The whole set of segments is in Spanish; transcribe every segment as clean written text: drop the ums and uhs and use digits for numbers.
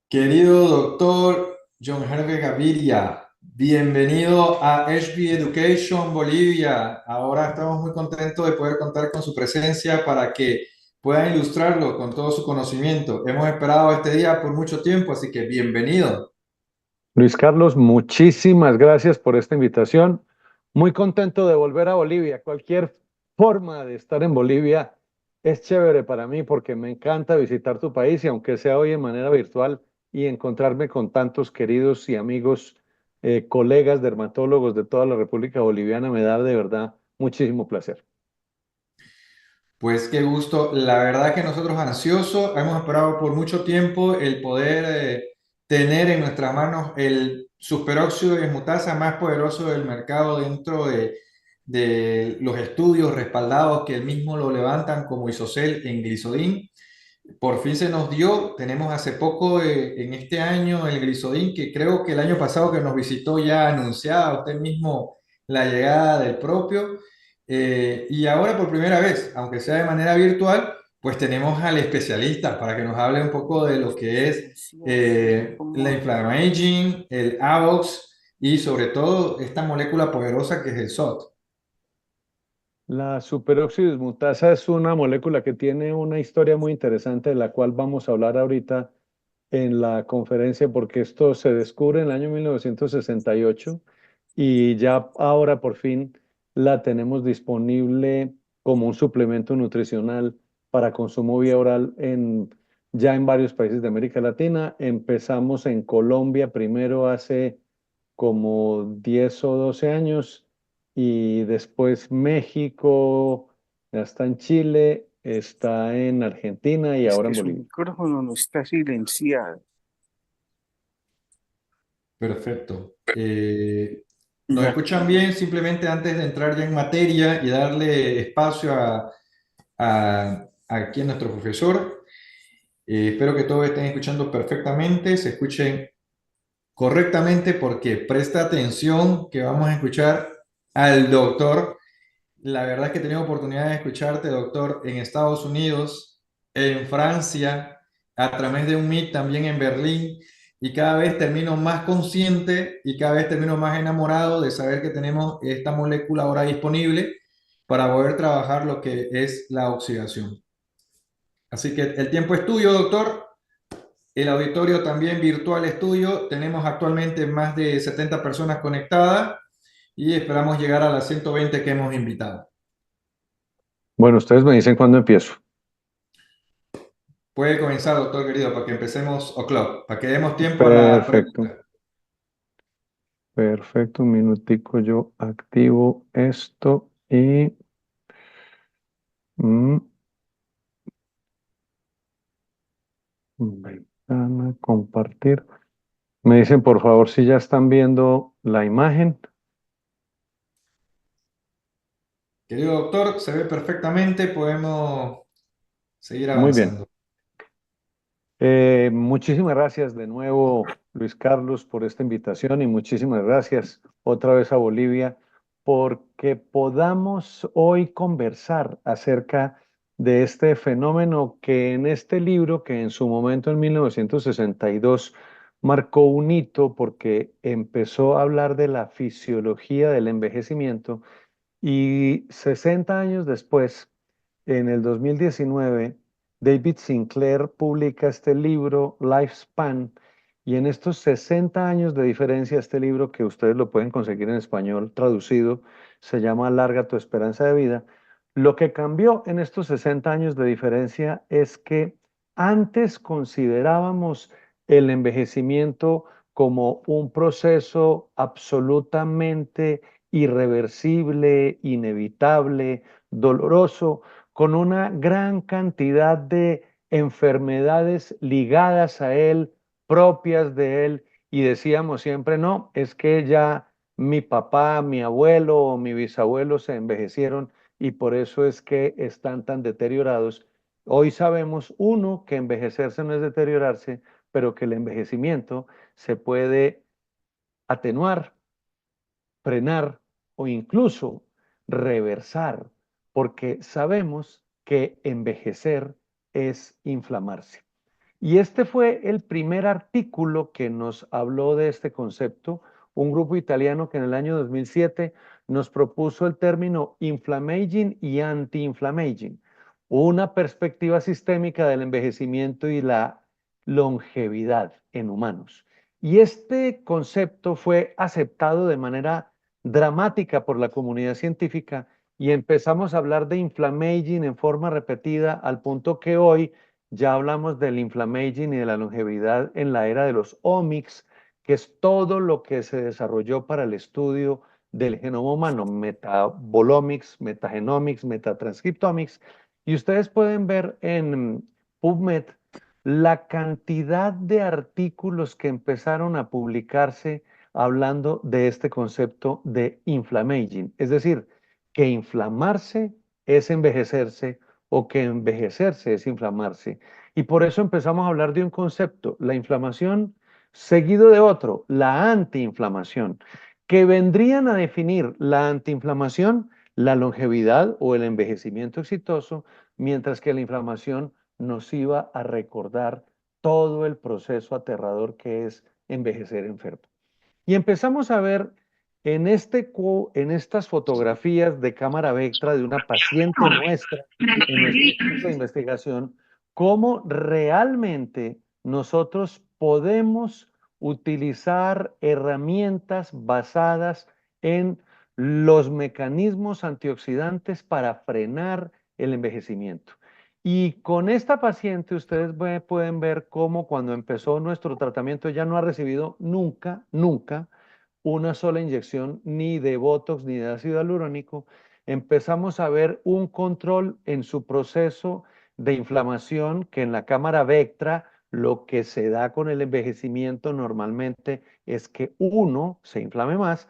Querido doctor John Hervé Gaviria, bienvenido a HB Education Bolivia. Ahora estamos muy contentos de poder contar con su presencia para que pueda ilustrarlo con todo su conocimiento. Hemos esperado este día por mucho tiempo, así que bienvenido. Luis Carlos, muchísimas gracias por esta invitación. Muy contento de volver a Bolivia. Cualquier forma de estar en Bolivia es chévere para mí porque me encanta visitar tu país y aunque sea hoy en manera virtual y encontrarme con tantos queridos y amigos, colegas dermatólogos de toda la República Boliviana, me da de verdad muchísimo placer. Pues qué gusto. La verdad que nosotros ansiosos hemos esperado por mucho tiempo el poder tener en nuestras manos el superóxido de dismutasa más poderoso del mercado dentro de los estudios respaldados que él mismo lo levantan como Isocel en Glisodin. Por fin se nos dio, tenemos hace poco en este año el Glisodin, que creo que el año pasado que nos visitó ya anunciaba usted mismo la llegada del propio. Y ahora por primera vez, aunque sea de manera virtual, pues tenemos al especialista para que nos hable un poco de lo que es la inflammaging, el AVOX y sobre todo esta molécula poderosa que es el SOT. La superóxido dismutasa es una molécula que tiene una historia muy interesante de la cual vamos a hablar ahorita en la conferencia porque esto se descubre en el año 1968 y ya ahora por fin la tenemos disponible como un suplemento nutricional para consumo vía oral ya en varios países de América Latina. Empezamos en Colombia primero hace como 10 o 12 años y después México, ya está en Chile, está en Argentina y Es ahora que en su Bolivia. micrófono no está silenciado. Perfecto. ¿Nos Ya. escuchan bien? Simplemente antes de entrar ya en materia y darle espacio a aquí a nuestro profesor, espero que todos estén escuchando perfectamente, se escuchen correctamente porque presta atención que vamos a escuchar al doctor. La verdad es que he tenido oportunidad de escucharte, doctor, en Estados Unidos, en Francia, a través de un Meet también en Berlín, y cada vez termino más consciente y cada vez termino más enamorado de saber que tenemos esta molécula ahora disponible para poder trabajar lo que es la oxidación. Así que el tiempo es tuyo, doctor. El auditorio también virtual es tuyo. Tenemos actualmente más de 70 personas conectadas y esperamos llegar a las 120 que hemos invitado. Bueno, ustedes me dicen cuándo empiezo. Puede comenzar, doctor querido, para que empecemos o'clock, para que demos tiempo a la Perfecto, pregunta. perfecto. Un minutico, yo activo esto y mm, ventana, compartir. Me dicen por favor si ya están viendo la imagen. Querido doctor, se ve perfectamente, podemos seguir Muy bien. avanzando. Muchísimas gracias de nuevo, Luis Carlos, por esta invitación y muchísimas gracias otra vez a Bolivia porque podamos hoy conversar acerca de este fenómeno que en este libro, que en su momento en 1962 marcó un hito porque empezó a hablar de la fisiología del envejecimiento y 60 años después, en el 2019, David Sinclair publica este libro, Lifespan, y en estos 60 años de diferencia, este libro que ustedes lo pueden conseguir en español traducido, se llama Larga tu esperanza de vida. Lo que cambió en estos 60 años de diferencia es que antes considerábamos el envejecimiento como un proceso absolutamente irreversible, inevitable, doloroso, con una gran cantidad de enfermedades ligadas a él, propias de él, y decíamos siempre, no, es que ya mi papá, mi abuelo o mi bisabuelo se envejecieron y por eso es que están tan deteriorados. Hoy sabemos, uno, que envejecerse no es deteriorarse, pero que el envejecimiento se puede atenuar, frenar o incluso reversar, porque sabemos que envejecer es inflamarse. Y este fue el primer artículo que nos habló de este concepto, un grupo italiano que en el año 2007 nos propuso el término inflammaging y anti-inflammaging, una perspectiva sistémica del envejecimiento y la longevidad en humanos. Y este concepto fue aceptado de manera dramática por la comunidad científica y empezamos a hablar de inflammaging en forma repetida al punto que hoy ya hablamos del inflammaging y de la longevidad en la era de los omics, que es todo lo que se desarrolló para el estudio del genoma humano, metabolomics, metagenomics, metatranscriptomics. Y ustedes pueden ver en PubMed la cantidad de artículos que empezaron a publicarse hablando de este concepto de inflammaging, es decir, que inflamarse es envejecerse o que envejecerse es inflamarse. Y por eso empezamos a hablar de un concepto, la inflamación, seguido de otro, la antiinflamación, que vendrían a definir la antiinflamación, la longevidad o el envejecimiento exitoso, mientras que la inflamación nos iba a recordar todo el proceso aterrador que es envejecer enfermo. Y empezamos a ver en estas fotografías de cámara Vectra de una paciente nuestra en nuestro curso de investigación, cómo realmente nosotros podemos utilizar herramientas basadas en los mecanismos antioxidantes para frenar el envejecimiento. Y con esta paciente ustedes pueden ver cómo cuando empezó nuestro tratamiento ya no ha recibido nunca una sola inyección ni de Botox ni de ácido hialurónico. Empezamos a ver un control en su proceso de inflamación que en la cámara Vectra lo que se da con el envejecimiento normalmente es que uno se inflame más,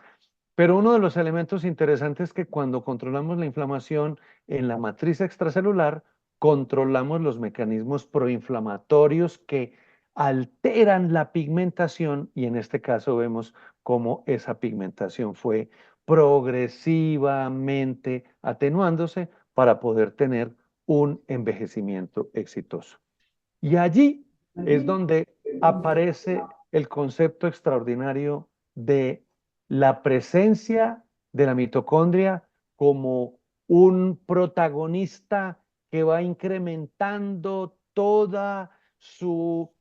pero uno de los elementos interesantes es que cuando controlamos la inflamación en la matriz extracelular, controlamos los mecanismos proinflamatorios que alteran la pigmentación y en este caso vemos cómo esa pigmentación fue progresivamente atenuándose para poder tener un envejecimiento exitoso. Y allí es donde aparece el concepto extraordinario de la presencia de la mitocondria como un protagonista que va incrementando toda su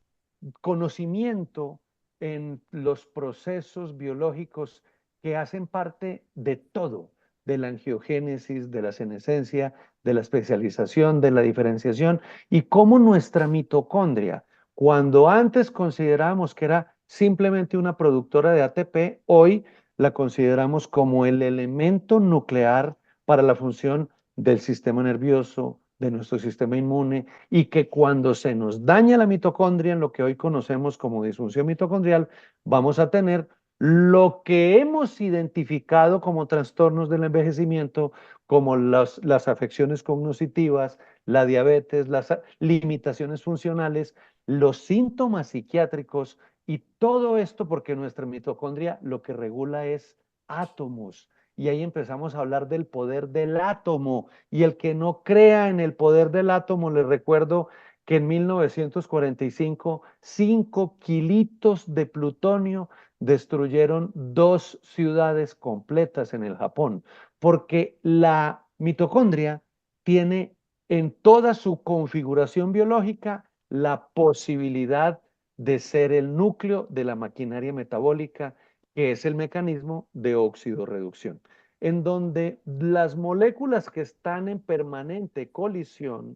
conocimiento en los procesos biológicos que hacen parte de todo, de la angiogénesis, de la senescencia, de la especialización, de la diferenciación, y cómo nuestra mitocondria, cuando antes considerábamos que era simplemente una productora de ATP, hoy la consideramos como el elemento nuclear para la función del sistema nervioso, de nuestro sistema inmune, y que cuando se nos daña la mitocondria, en lo que hoy conocemos como disfunción mitocondrial, vamos a tener lo que hemos identificado como trastornos del envejecimiento, como las afecciones cognitivas, la diabetes, las limitaciones funcionales, los síntomas psiquiátricos y todo esto porque nuestra mitocondria lo que regula es átomos. Y ahí empezamos a hablar del poder del átomo. Y el que no crea en el poder del átomo, les recuerdo que en 1945, 5 kilitos de plutonio destruyeron 2 ciudades completas en el Japón, porque la mitocondria tiene en toda su configuración biológica la posibilidad de ser el núcleo de la maquinaria metabólica, que es el mecanismo de oxidorreducción, en donde las moléculas que están en permanente colisión,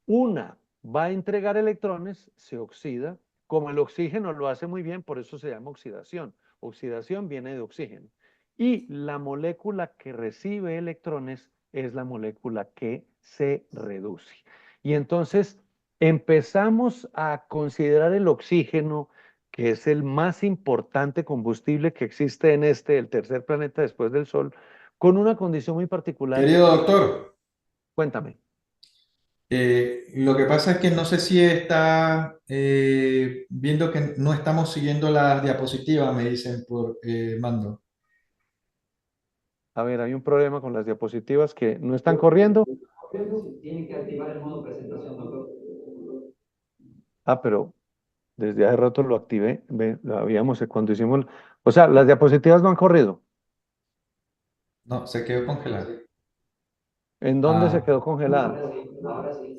una va a entregar electrones, se oxida, como el oxígeno lo hace muy bien, por eso se llama oxidación. Oxidación viene de oxígeno. Y la molécula que recibe electrones es la molécula que se reduce. Y entonces empezamos a considerar el oxígeno, que es el más importante combustible que existe en el tercer planeta después del Sol, con una condición muy particular y es Querido que, doctor, cuéntame. lo que pasa es que no sé si está viendo que no estamos siguiendo las diapositivas, me dicen por mando. A ver, hay un problema con las diapositivas que no están corriendo. Tiene que activar el modo presentación, doctor. Ah, pero desde hace rato lo activé. Ve, lo habíamos cuando hicimos. O sea, las diapositivas no han corrido. No, se quedó congelado. ¿En dónde se Ah, quedó congelada?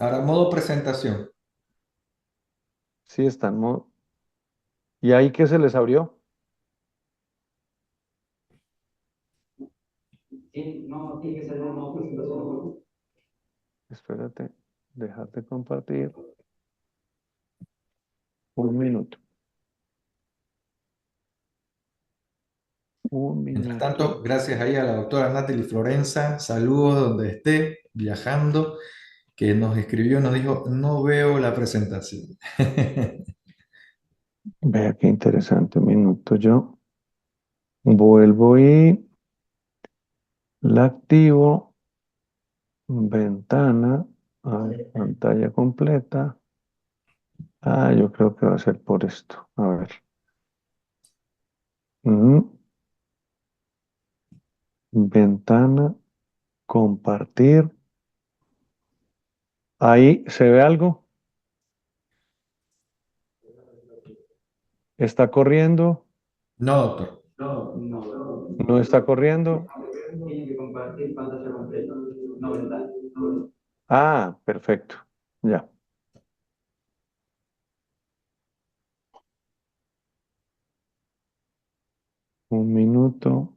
ahora, modo presentación. Sí, están. ¿Y ahí qué se les abrió? Espérate, dejar de compartir. Un minuto. Un Mientras minuto. tanto, gracias ahí a la doctora Natalie Florenza, saludos donde esté, viajando, que nos escribió, nos dijo, no veo la presentación. Vea qué interesante. Un minuto. Yo vuelvo y la activo. Ventana. A ver, pantalla completa. Ah, yo creo que va a ser por esto. A ver. Mm, Ventana, compartir. Ahí se ve algo. Está corriendo. No, doctor. No está corriendo. Ah, perfecto. Ya. Un minuto.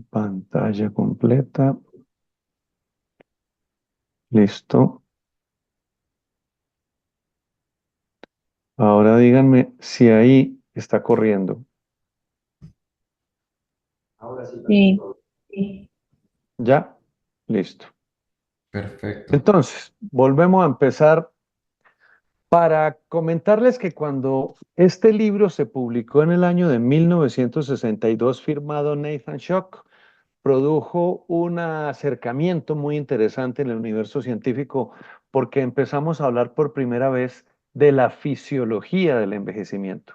Pantalla completa. Listo. Ahora díganme si ahí está corriendo. Sí. ¿Ya? Listo. Perfecto. Entonces, volvemos a empezar para comentarles que cuando este libro se publicó en el año de 1962, firmado Nathan Schock, produjo un acercamiento muy interesante en el universo científico porque empezamos a hablar por primera vez de la fisiología del envejecimiento.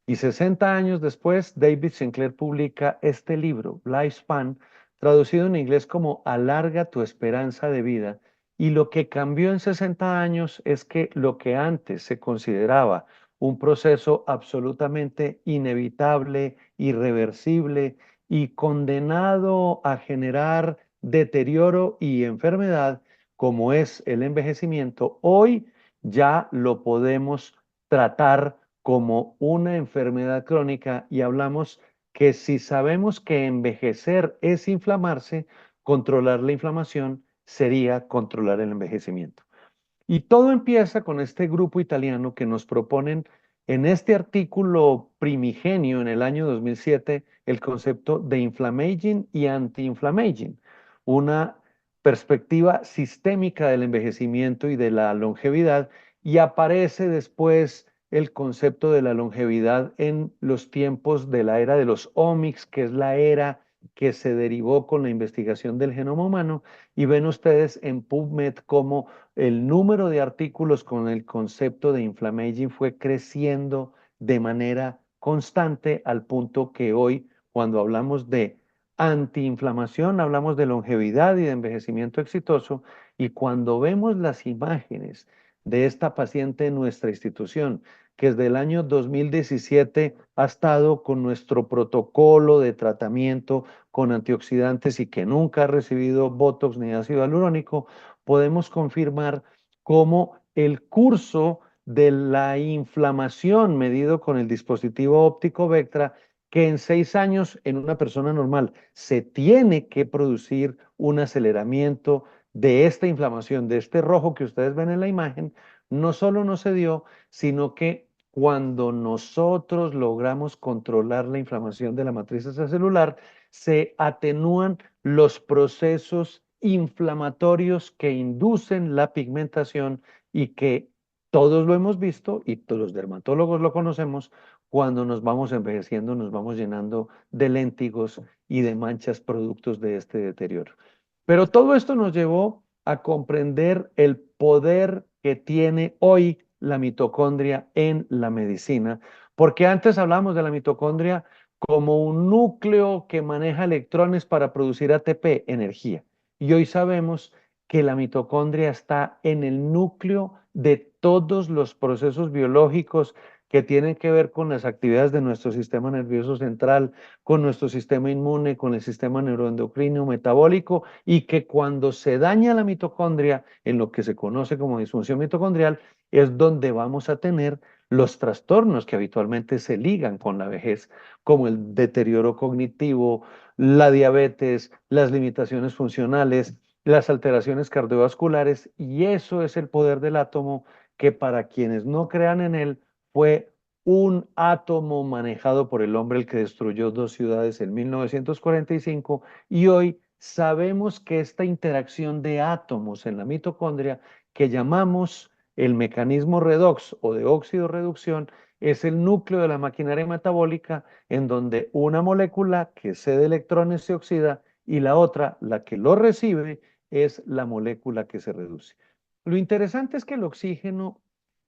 Y 60 años después, David Sinclair publica este libro, Lifespan, traducido en inglés como Alarga tu esperanza de vida. Y lo que cambió en 60 años es que lo que antes se consideraba un proceso absolutamente inevitable, irreversible y condenado a generar deterioro y enfermedad, como es el envejecimiento, hoy ya lo podemos tratar como una enfermedad crónica y hablamos que si sabemos que envejecer es inflamarse, controlar la inflamación sería controlar el envejecimiento. Y todo empieza con este grupo italiano que nos proponen en este artículo primigenio en el año 2007 el concepto de inflammaging y anti-inflammaging, una perspectiva sistémica del envejecimiento y de la longevidad, y aparece después el concepto de la longevidad en los tiempos de la era de los omics, que es la era que se derivó con la investigación del genoma humano, y ven ustedes en PubMed cómo el número de artículos con el concepto de inflammaging fue creciendo de manera constante al punto que hoy, cuando hablamos de antiinflamación, hablamos de longevidad y de envejecimiento exitoso, y cuando vemos las imágenes de esta paciente en nuestra institución, que desde el año 2017 ha estado con nuestro protocolo de tratamiento con antioxidantes y que nunca ha recibido Botox ni ácido hialurónico, podemos confirmar cómo el curso de la inflamación medido con el dispositivo óptico Vectra, que en 6 años en una persona normal se tiene que producir un aceleramiento de esta inflamación, de este rojo que ustedes ven en la imagen, no solo no se dio, sino que cuando nosotros logramos controlar la inflamación de la matriz extracelular, se atenúan los procesos inflamatorios que inducen la pigmentación y que todos lo hemos visto y todos los dermatólogos lo conocemos, cuando nos vamos envejeciendo, nos vamos llenando de léntigos y de manchas productos de este deterioro. Pero todo esto nos llevó a comprender el poder que tiene hoy la mitocondria en la medicina, porque antes hablamos de la mitocondria como un núcleo que maneja electrones para producir ATP, energía. Y hoy sabemos que la mitocondria está en el núcleo de todos los procesos biológicos que tienen que ver con las actividades de nuestro sistema nervioso central, con nuestro sistema inmune, con el sistema neuroendocrino, metabólico, y que cuando se daña la mitocondria, en lo que se conoce como disfunción mitocondrial, es donde vamos a tener los trastornos que habitualmente se ligan con la vejez, como el deterioro cognitivo, la diabetes, las limitaciones funcionales, las alteraciones cardiovasculares, y eso es el poder del átomo, que para quienes no crean en él, fue un átomo manejado por el hombre el que destruyó dos ciudades en 1945, y hoy sabemos que esta interacción de átomos en la mitocondria, que llamamos el mecanismo redox o de óxido-reducción, es el núcleo de la maquinaria metabólica, en donde una molécula que cede electrones se oxida y la otra, la que lo recibe, es la molécula que se reduce. Lo interesante es que el oxígeno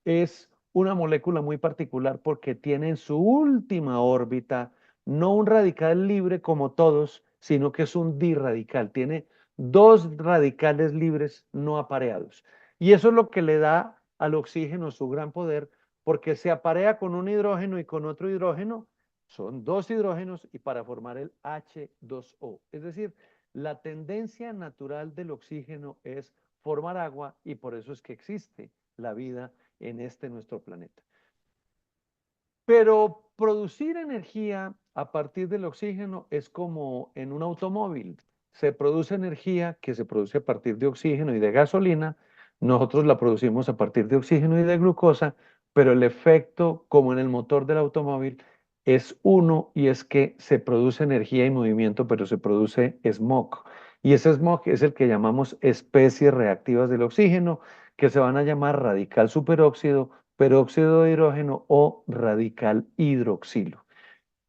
es una molécula muy particular porque tiene en su última órbita no un radical libre como todos, sino que es un dirradical. Tiene dos radicales libres no apareados. Y eso es lo que le da al oxígeno su gran poder, porque se aparea con un hidrógeno y con otro hidrógeno. Son dos hidrógenos y para formar el H2O. Es decir, la tendencia natural del oxígeno es formar agua, y por eso es que existe la vida en este nuestro planeta. Pero producir energía a partir del oxígeno es como en un automóvil. Se produce energía que se produce a partir de oxígeno y de gasolina. Nosotros la producimos a partir de oxígeno y de glucosa, pero el efecto, como en el motor del automóvil, es uno, y es que se produce energía y movimiento, pero se produce smog. Y ese smog es el que llamamos especies reactivas del oxígeno, que se van a llamar radical superóxido, peróxido de hidrógeno o radical hidroxilo.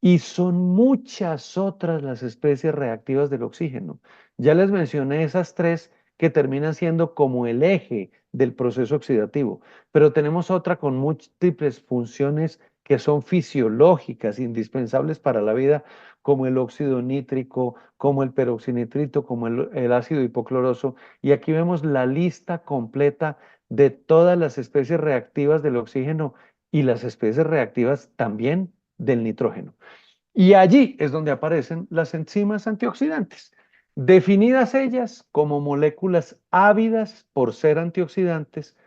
Y son muchas otras las especies reactivas del oxígeno. Ya les mencioné esas tres que terminan siendo como el eje del proceso oxidativo, pero tenemos otra con múltiples funciones que son fisiológicas, indispensables para la vida, como el óxido nítrico, como el peroxinitrito, como el ácido hipocloroso. Y aquí vemos la lista completa de todas las especies reactivas del oxígeno y las especies reactivas también del nitrógeno. Y allí es donde aparecen las enzimas antioxidantes, definidas ellas como moléculas ávidas por ser antioxidantes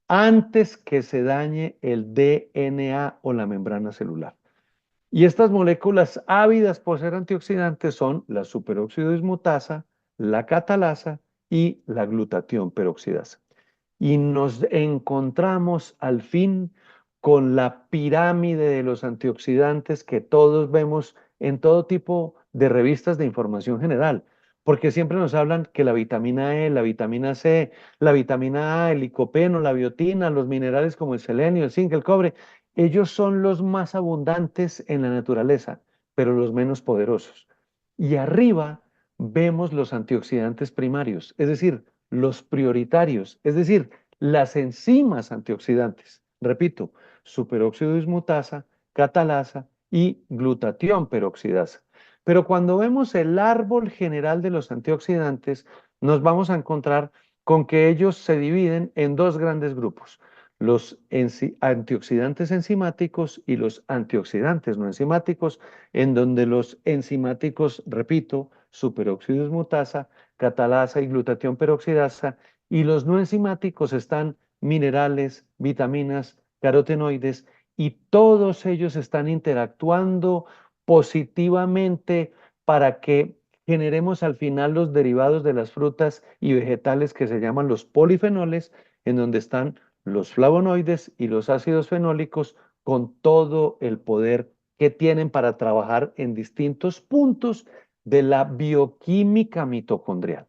antes que se dañe el DNA o la membrana celular. Y estas moléculas ávidas por ser antioxidantes son la superóxido dismutasa, la catalasa y la glutatión peroxidasa. Y nos encontramos al fin con la pirámide de los antioxidantes que todos vemos en todo tipo de revistas de información general, porque siempre nos hablan que la vitamina E, la vitamina C, la vitamina A, el licopeno, la biotina, los minerales como el selenio, el zinc, el cobre, ellos son los más abundantes en la naturaleza, pero los menos poderosos. Y arriba vemos los antioxidantes primarios, es decir, los prioritarios, es decir, las enzimas antioxidantes. Repito, superóxido dismutasa, catalasa y glutatión peroxidasa. Pero cuando vemos el árbol general de los antioxidantes, nos vamos a encontrar con que ellos se dividen en dos grandes grupos: los antioxidantes enzimáticos y los antioxidantes no enzimáticos, en donde los enzimáticos, repito, superóxido dismutasa, catalasa y glutatión peroxidasa, y los no enzimáticos están minerales, vitaminas, carotenoides, y todos ellos están interactuando positivamente para que generemos al final los derivados de las frutas y vegetales que se llaman los polifenoles, en donde están los flavonoides y los ácidos fenólicos con todo el poder que tienen para trabajar en distintos puntos de la bioquímica mitocondrial.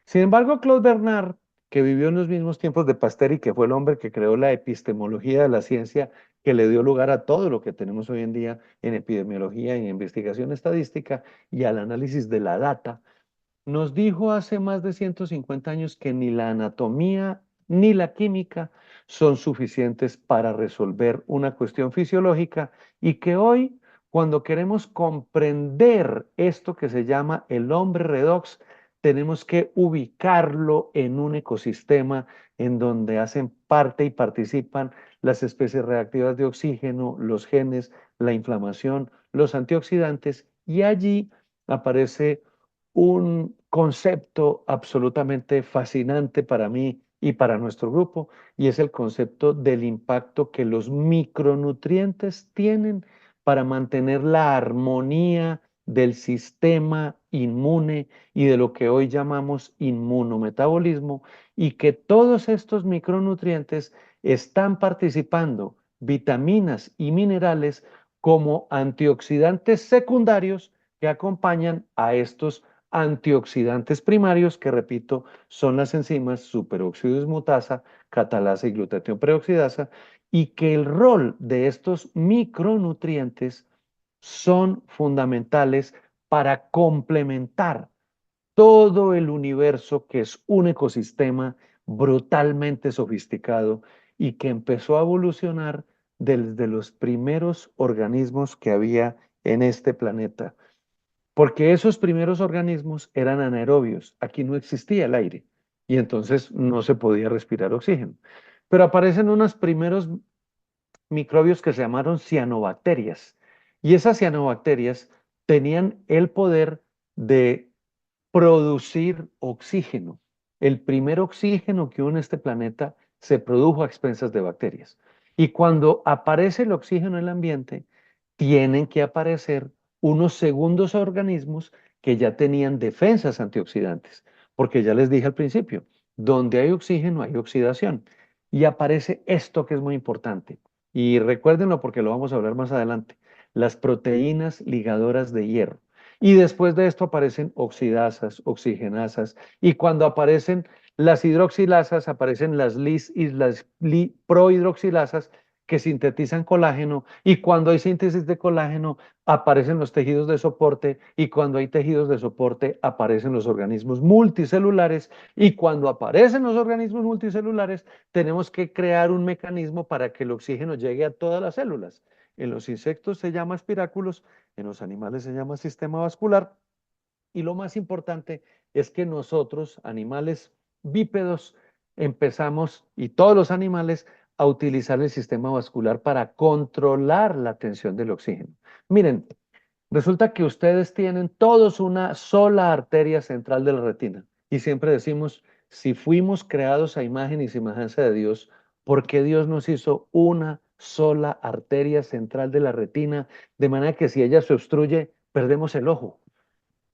Sin embargo, Claude Bernard, que vivió en los mismos tiempos de Pasteur y que fue el hombre que creó la epistemología de la ciencia, que le dio lugar a todo lo que tenemos hoy en día en epidemiología y en investigación estadística y al análisis de la data, nos dijo hace más de 150 años que ni la anatomía ni la química son suficientes para resolver una cuestión fisiológica, y que hoy Cuando queremos comprender esto que se llama el hombre redox, tenemos que ubicarlo en un ecosistema en donde hacen parte y participan las especies reactivas de oxígeno, los genes, la inflamación, los antioxidantes, y allí aparece un concepto absolutamente fascinante para mí y para nuestro grupo, y es el concepto del impacto que los micronutrientes tienen para mantener la armonía del sistema inmune y de lo que hoy llamamos inmunometabolismo, y que todos estos micronutrientes están participando, vitaminas y minerales, como antioxidantes secundarios que acompañan a estos antioxidantes primarios, que repito, son las enzimas superóxido dismutasa, catalasa y glutatión preoxidasa, y que el rol de estos micronutrientes son fundamentales para complementar todo el universo, que es un ecosistema brutalmente sofisticado y que empezó a evolucionar desde los primeros organismos que había en este planeta. Porque esos primeros organismos eran anaerobios, aquí no existía el aire y entonces no se podía respirar oxígeno. Pero aparecen unos primeros microbios que se llamaron cianobacterias, y esas cianobacterias tenían el poder de producir oxígeno. El primer oxígeno que hubo en este planeta se produjo a expensas de bacterias. Y cuando aparece el oxígeno en el ambiente, tienen que aparecer unos segundos organismos que ya tenían defensas antioxidantes, porque ya les dije al principio, donde hay oxígeno hay oxidación. Y aparece esto que es muy importante. Y recuérdenlo porque lo vamos a hablar más adelante, las proteínas ligadoras de hierro. Y después de esto aparecen oxidasas, oxigenasas, y cuando aparecen las hidroxilasas, aparecen las lis y las prohidroxilasas, que sintetizan colágeno, y cuando hay síntesis de colágeno aparecen los tejidos de soporte, y cuando hay tejidos de soporte aparecen los organismos multicelulares, y cuando aparecen los organismos multicelulares tenemos que crear un mecanismo para que el oxígeno llegue a todas las células. En los insectos se llama espiráculos, en los animales se llama sistema vascular, y lo más importante es que nosotros, animales bípedos, empezamos, y todos los animales, a utilizar el sistema vascular para controlar la tensión del oxígeno. Miren, resulta que ustedes tienen todos una sola arteria central de la retina, y siempre decimos, si fuimos creados a imagen y semejanza de Dios, ¿por qué Dios nos hizo una sola arteria central de la retina, de manera que si ella se obstruye, perdemos el ojo?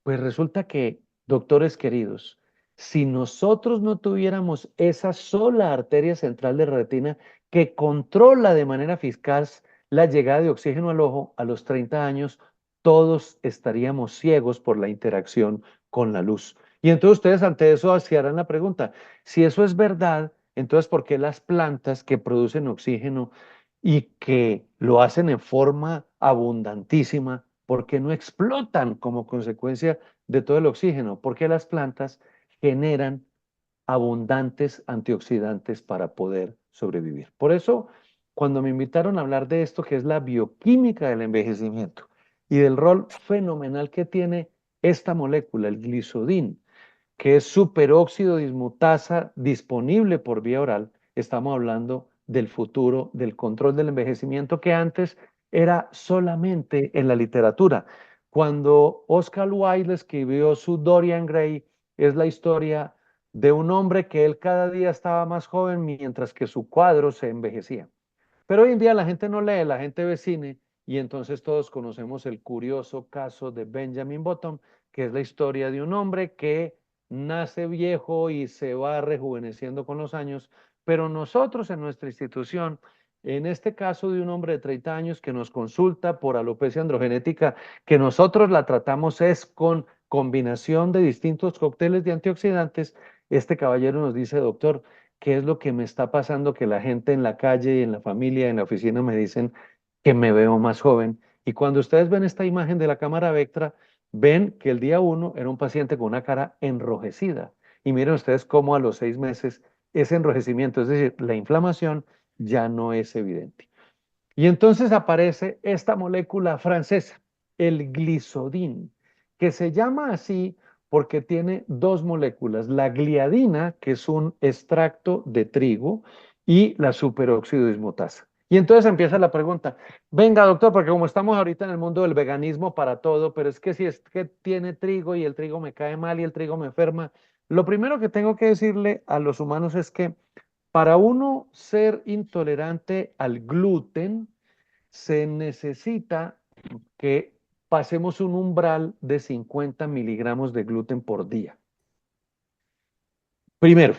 Pues resulta que, doctores queridos, si nosotros no tuviéramos esa sola arteria central de retina que controla de manera eficaz la llegada de oxígeno al ojo, a los 30 años todos estaríamos ciegos por la interacción con la luz. Y entonces ustedes ante eso se harán la pregunta, si eso es verdad, entonces ¿por qué las plantas que producen oxígeno y que lo hacen en forma abundantísima, por qué no explotan como consecuencia de todo el oxígeno? Porque las plantas generan abundantes antioxidantes para poder sobrevivir. Por eso, cuando me invitaron a hablar de esto, que es la bioquímica del envejecimiento y del rol fenomenal que tiene esta molécula, el glicidin, que es superóxido dismutasa disponible por vía oral, estamos hablando del futuro del control del envejecimiento, que antes era solamente en la literatura. Cuando Oscar Wilde escribió su Dorian Gray, es la historia de un hombre que él cada día estaba más joven mientras que su cuadro se envejecía. Pero hoy en día la gente no lee, la gente ve cine, y entonces todos conocemos el curioso caso de Benjamin Button, que es la historia de un hombre que nace viejo y se va rejuveneciendo con los años, pero nosotros en nuestra institución, en este caso de un hombre de 30 años que nos consulta por alopecia androgenética, que nosotros la tratamos es con combinación de distintos cócteles de antioxidantes, este caballero nos dice, doctor, ¿qué es lo que me está pasando? Que la gente en la calle, en la familia, en la oficina me dicen que me veo más joven. Y cuando ustedes ven esta imagen de la cámara Vectra, ven que el día 1 era un paciente con una cara enrojecida. Y miren ustedes cómo a los 6 meses ese enrojecimiento, es decir, la inflamación, ya no es evidente. Y entonces aparece esta molécula francesa, el glisadín, que se llama así porque tiene dos moléculas, la gliadina, que es un extracto de trigo, y la superóxido dismutasa. Y entonces empieza la pregunta, venga doctor, porque como estamos ahorita en el mundo del veganismo para todo, pero es que si es que tiene trigo y el trigo me cae mal y el trigo me enferma, lo primero que tengo que decirle a los humanos es que para uno ser intolerante al gluten, se necesita que pasemos un umbral de 50 miligramos de gluten por día. Primero.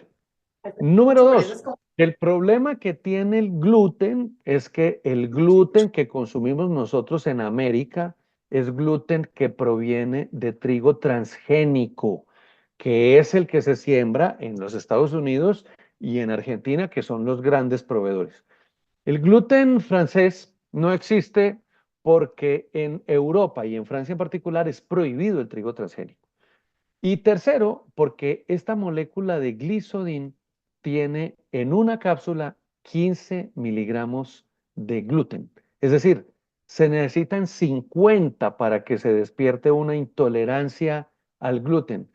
Número dos, el problema que tiene el gluten es que el gluten que consumimos nosotros en América es gluten que proviene de trigo transgénico, que es el que se siembra en los Estados Unidos y en Argentina, que son los grandes proveedores. El gluten francés no existe porque en Europa y en Francia en particular es prohibido el trigo transgénico. Y tercero, porque esta molécula de glisadín tiene en una cápsula 15 miligramos de gluten. Es decir, se necesitan 50 para que se despierte una intolerancia al gluten.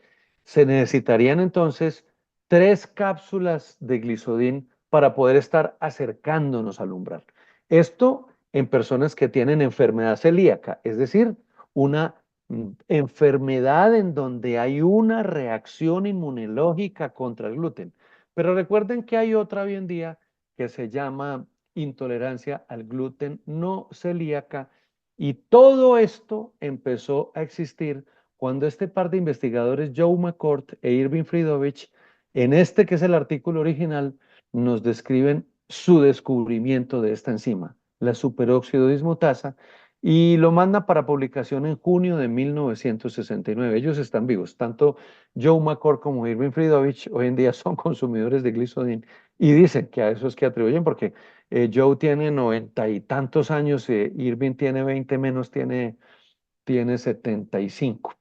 Se necesitarían entonces 3 cápsulas de glisadín para poder estar acercándonos al umbral. Esto en personas que tienen enfermedad celíaca, es decir, una enfermedad en donde hay una reacción inmunológica contra el gluten. Pero recuerden que hay otra hoy en día que se llama intolerancia al gluten no celíaca y todo esto empezó a existir cuando este par de investigadores, Joe McCourt e Irving Friedovich, en este que es el artículo original, nos describen su descubrimiento de esta enzima, la superóxido dismutasa, y lo manda para publicación en junio de 1969. Ellos están vivos, tanto Joe McCord como Irving Friedovich hoy en día son consumidores de glisadín y dicen que a eso es que atribuyen porque Joe tiene 90 y tantos años, Irving tiene 20 menos, tiene 75.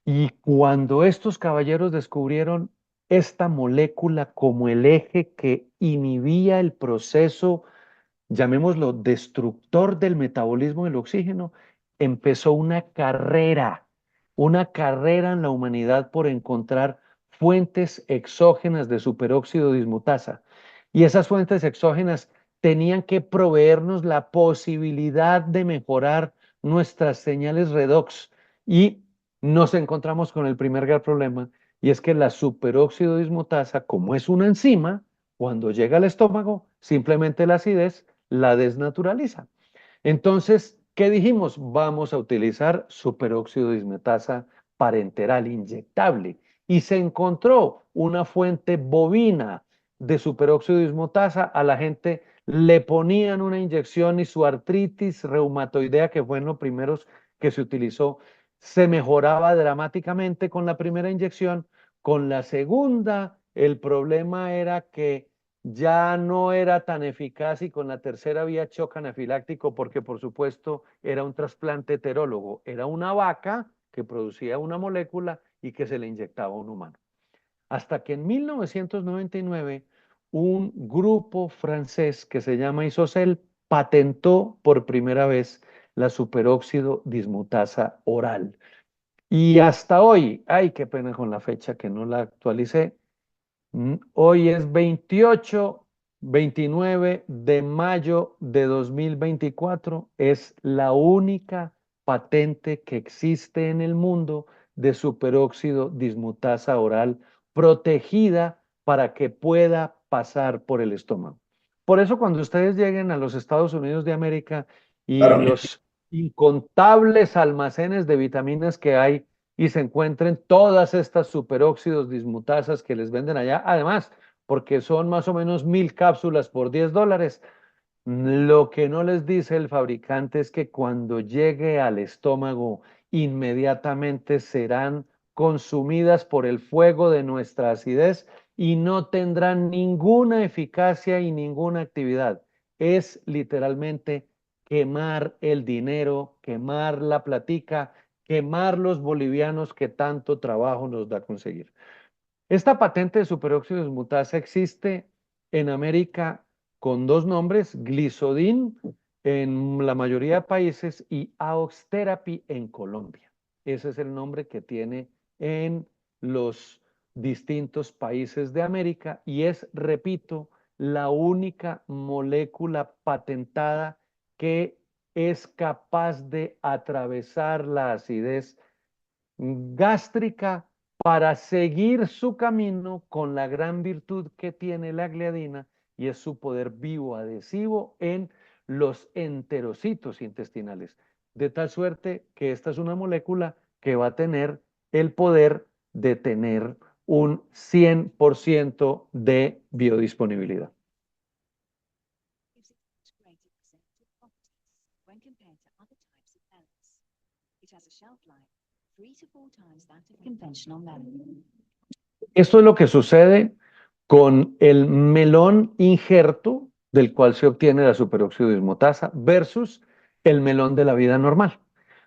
Y cuando estos caballeros descubrieron esta molécula como el eje que inhibía el proceso, llamémoslo, destructor del metabolismo del oxígeno, empezó una carrera en la humanidad por encontrar fuentes exógenas de superóxido dismutasa. Y esas fuentes exógenas tenían que proveernos la posibilidad de mejorar nuestras señales redox. Y nos encontramos con el primer gran problema, y es que la superóxido dismutasa, como es una enzima, cuando llega al estómago, simplemente la acidez la desnaturaliza. Entonces, ¿qué dijimos? Vamos a utilizar superóxido dismutasa parenteral inyectable. Y se encontró una fuente bovina de superóxido dismutasa. A la gente le ponían una inyección y su artritis reumatoidea, que fue en los primeros que se utilizó, se mejoraba dramáticamente con la primera inyección. Con la segunda, el problema era que ya no era tan eficaz y con la tercera había shock anafiláctico porque por supuesto era un trasplante heterólogo, era una vaca que producía una molécula y que se le inyectaba a un humano. Hasta que en 1999 un grupo francés que se llama Isocel patentó por primera vez la superóxido dismutasa oral. Y hasta hoy, ay, qué pena con la fecha que no la actualicé, hoy es 29 de mayo de 2024. Es la única patente que existe en el mundo de superóxido dismutasa oral protegida para que pueda pasar por el estómago. Por eso cuando ustedes lleguen a los Estados Unidos de América y Claro. los incontables almacenes de vitaminas que hay y se encuentren todas estas superóxidos dismutasas que les venden allá, además, porque son más o menos 1000 cápsulas por $10. Lo que no les dice el fabricante es que cuando llegue al estómago, inmediatamente serán consumidas por el fuego de nuestra acidez y no tendrán ninguna eficacia y ninguna actividad. Es literalmente quemar el dinero, quemar la platica, quemar los bolivianos que tanto trabajo nos da conseguir. Esta patente de superóxido dismutasa existe en América con dos nombres, Glisadin en la mayoría de países y AOX Therapy en Colombia. Ese es el nombre que tiene en los distintos países de América y es, repito, la única molécula patentada que es capaz de atravesar la acidez gástrica para seguir su camino con la gran virtud que tiene la gliadina y es su poder bioadhesivo en los enterocitos intestinales. De tal suerte que esta es una molécula que va a tener el poder de tener un 100% de biodisponibilidad. Esto es lo que sucede con el melón injerto del cual se obtiene la superóxido dismutasa versus el melón de la vida normal.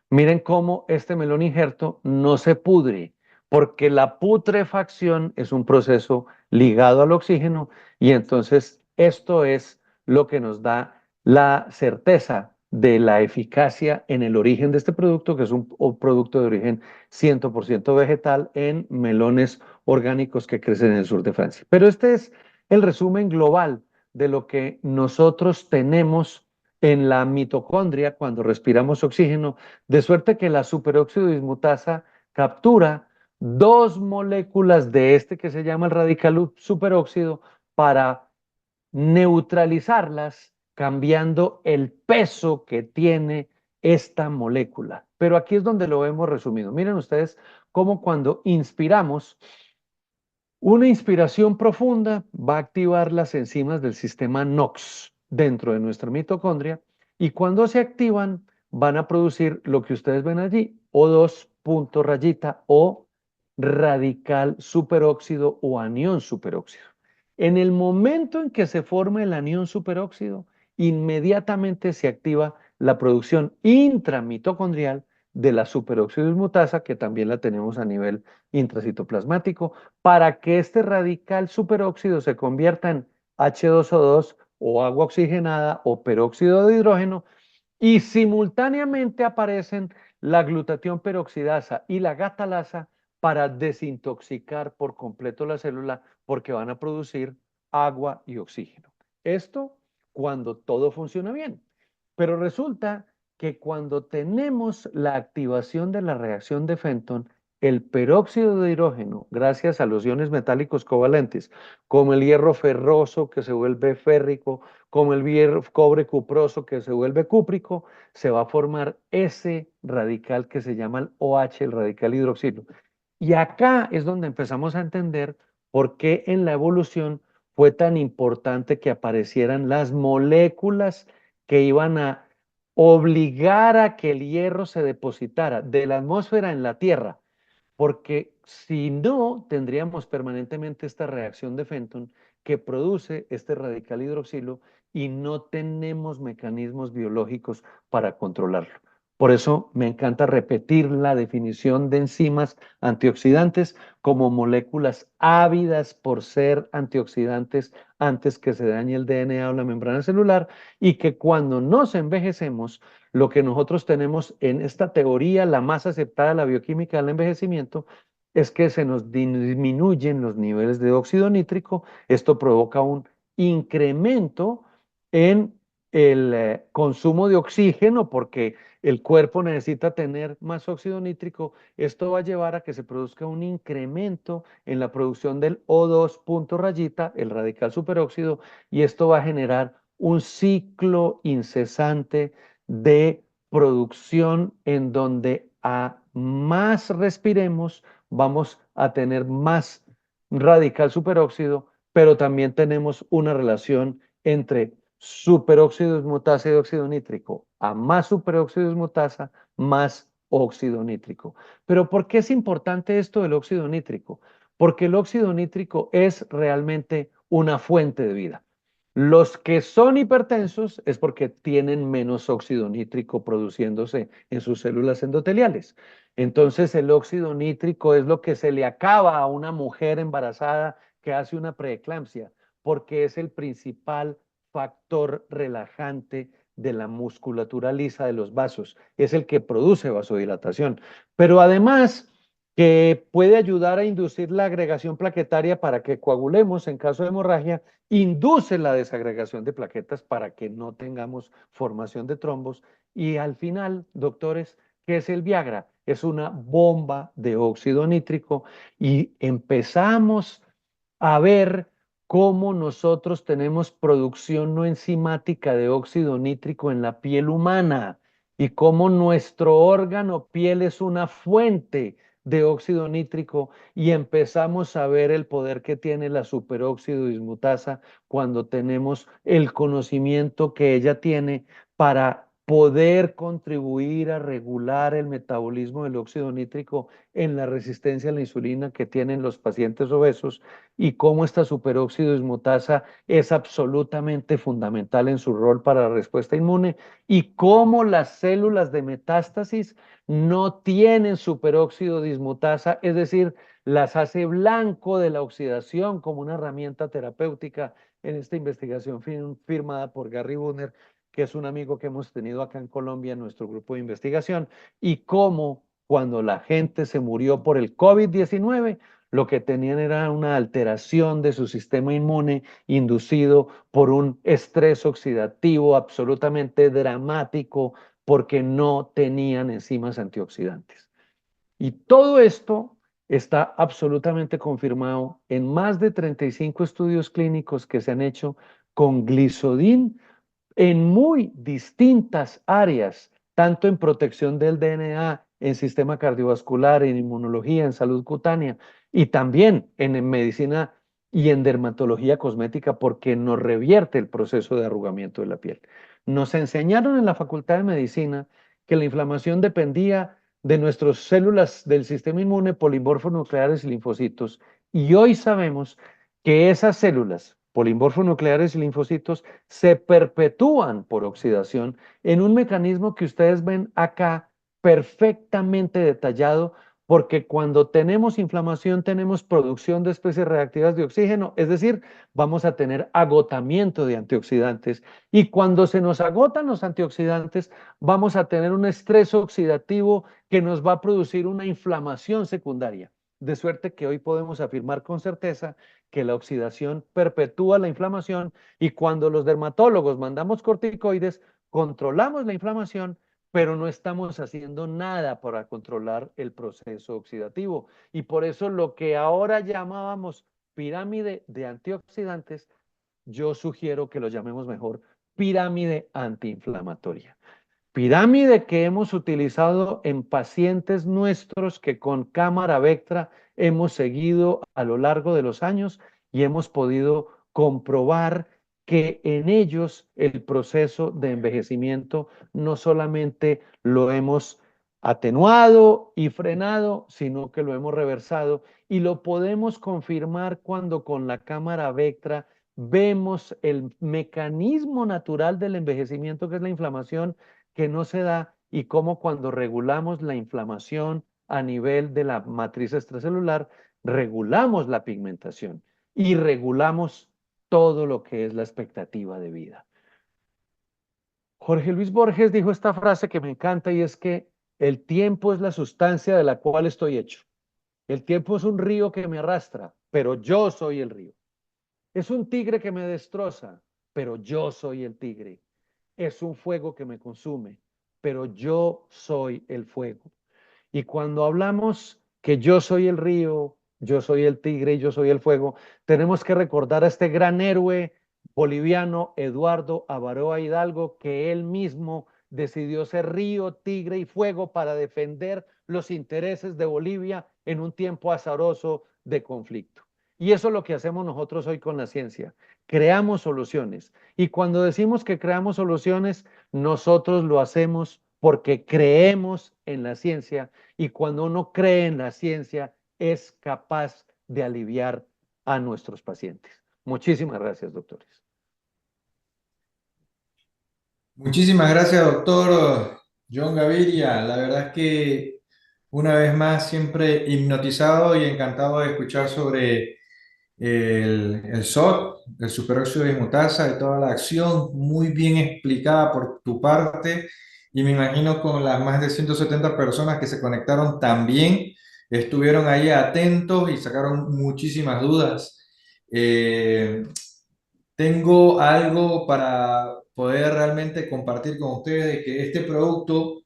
Miren cómo este melón injerto no se pudre porque la putrefacción es un proceso ligado al oxígeno y entonces esto es lo que nos da la certeza de la eficacia en el origen de este producto, que es un producto de origen 100% vegetal en melones orgánicos que crecen en el sur de Francia. Pero este es el resumen global de lo que nosotros tenemos en la mitocondria cuando respiramos oxígeno, de suerte que la superóxido dismutasa captura dos moléculas de este que se llama el radical superóxido para neutralizarlas cambiando el peso que tiene esta molécula. Pero aquí es donde lo hemos resumido. Miren ustedes cómo cuando inspiramos, una inspiración profunda va a activar las enzimas del sistema NOx dentro de nuestra mitocondria y cuando se activan van a producir lo que ustedes ven allí, O2 punto rayita o radical superóxido o anión superóxido. En el momento en que se forma el anión superóxido, inmediatamente se activa la producción intramitocondrial de la superóxido dismutasa, que también la tenemos a nivel intracitoplasmático, para que este radical superóxido se convierta en H2O2 o agua oxigenada o peróxido de hidrógeno y simultáneamente aparecen la glutatión peroxidasa y la gatalasa para desintoxicar por completo la célula porque van a producir agua y oxígeno. Esto cuando todo funciona bien. Pero resulta que cuando tenemos la activación de la reacción de Fenton, el peróxido de hidrógeno, gracias a los iones metálicos covalentes, como el hierro ferroso que se vuelve férrico, como el cobre cuproso que se vuelve cúprico, se va a formar ese radical que se llama el OH, el radical hidroxilo. Y acá es donde empezamos a entender por qué en la evolución fue tan importante que aparecieran las moléculas que iban a obligar a que el hierro se depositara de la atmósfera en la Tierra, porque si no, tendríamos permanentemente esta reacción de Fenton que produce este radical hidroxilo y no tenemos mecanismos biológicos para controlarlo. Por eso me encanta repetir la definición de enzimas antioxidantes como moléculas ávidas por ser antioxidantes antes que se dañe el DNA o la membrana celular y que cuando nos envejecemos, lo que nosotros tenemos en esta teoría, la más aceptada de la bioquímica del envejecimiento, es que se nos disminuyen los niveles de óxido nítrico. Esto provoca un incremento en el consumo de oxígeno porque el cuerpo necesita tener más óxido nítrico. Esto va a llevar a que se produzca un incremento en la producción del O2 punto rayita, el radical superóxido, y esto va a generar un ciclo incesante de producción en donde a más respiremos vamos a tener más radical superóxido, pero también tenemos una relación entre superóxido dismutasa y óxido nítrico. A más superóxido dismutasa, más óxido nítrico. Pero ¿por qué es importante esto del óxido nítrico? Porque el óxido nítrico es realmente una fuente de vida. Los que son hipertensos es porque tienen menos óxido nítrico produciéndose en sus células endoteliales. Entonces el óxido nítrico es lo que se le acaba a una mujer embarazada que hace una preeclampsia, porque es el principal factor relajante de la musculatura lisa de los vasos, es el que produce vasodilatación, pero además que puede ayudar a inducir la agregación plaquetaria para que coagulemos en caso de hemorragia, induce la desagregación de plaquetas para que no tengamos formación de trombos y al final, doctores, ¿qué es el Viagra? Es una bomba de óxido nítrico y empezamos a ver cómo nosotros tenemos producción no enzimática de óxido nítrico en la piel humana y cómo nuestro órgano piel es una fuente de óxido nítrico y empezamos a ver el poder que tiene la superóxido dismutasa cuando tenemos el conocimiento que ella tiene para poder contribuir a regular el metabolismo del óxido nítrico en la resistencia a la insulina que tienen los pacientes obesos y cómo esta superóxido dismutasa es absolutamente fundamental en su rol para la respuesta inmune y cómo las células de metástasis no tienen superóxido dismutasa, es decir, las hace blanco de la oxidación como una herramienta terapéutica en esta investigación firmada por Gary Bunner, que es un amigo que hemos tenido acá en Colombia en nuestro grupo de investigación, y cómo cuando la gente se murió por el COVID-19, lo que tenían era una alteración de su sistema inmune inducido por un estrés oxidativo absolutamente dramático porque no tenían enzimas antioxidantes. Y todo esto está absolutamente confirmado en más de 35 estudios clínicos que se han hecho con glicidin en muy distintas áreas, tanto en protección del DNA, en sistema cardiovascular, en inmunología, en salud cutánea y también en medicina y en dermatología cosmética porque nos revierte el proceso de arrugamiento de la piel. Nos enseñaron en la Facultad de Medicina que la inflamación dependía de nuestras células del sistema inmune, polimorfos nucleares y linfocitos. Y hoy sabemos que esas células, polimorfos nucleares y linfocitos, se perpetúan por oxidación en un mecanismo que ustedes ven acá perfectamente detallado, porque cuando tenemos inflamación tenemos producción de especies reactivas de oxígeno, es decir, vamos a tener agotamiento de antioxidantes y cuando se nos agotan los antioxidantes vamos a tener un estrés oxidativo que nos va a producir una inflamación secundaria. De suerte que hoy podemos afirmar con certeza que la oxidación perpetúa la inflamación y cuando los dermatólogos mandamos corticoides, controlamos la inflamación, pero no estamos haciendo nada para controlar el proceso oxidativo. Y por eso lo que ahora llamábamos pirámide de antioxidantes, yo sugiero que lo llamemos mejor pirámide antiinflamatoria. Pirámide que hemos utilizado en pacientes nuestros que con cámara Vectra hemos seguido a lo largo de los años y hemos podido comprobar que en ellos el proceso de envejecimiento no solamente lo hemos atenuado y frenado, sino que lo hemos reversado y lo podemos confirmar cuando con la cámara Vectra vemos el mecanismo natural del envejecimiento que es la inflamación que no se da y cómo cuando regulamos la inflamación a nivel de la matriz extracelular, regulamos la pigmentación y regulamos todo lo que es la expectativa de vida. Jorge Luis Borges dijo esta frase que me encanta y es que el tiempo es la sustancia de la cual estoy hecho. El tiempo es un río que me arrastra, pero yo soy el río. Es un tigre que me destroza, pero yo soy el tigre. Es un fuego que me consume, pero yo soy el fuego. Y cuando hablamos que yo soy el río, yo soy el tigre y yo soy el fuego, tenemos que recordar a este gran héroe boliviano, Eduardo Avaroa Hidalgo, que él mismo decidió ser río, tigre y fuego para defender los intereses de Bolivia en un tiempo azaroso de conflicto. Y eso es lo que hacemos nosotros hoy con la ciencia. Creamos soluciones. Y cuando decimos que creamos soluciones, nosotros lo hacemos porque creemos en la ciencia y cuando uno cree en la ciencia es capaz de aliviar a nuestros pacientes. Muchísimas gracias, doctores. Muchísimas gracias, doctor John Gaviria. La verdad es que una vez más siempre hipnotizado y encantado de escuchar sobre el SOT, el superóxido de dismutasa, de toda la acción, muy bien explicada por tu parte, y me imagino con las más de 170 personas que se conectaron también, estuvieron ahí atentos y sacaron muchísimas dudas. Eh, Tengo algo para poder realmente compartir con ustedes de que este producto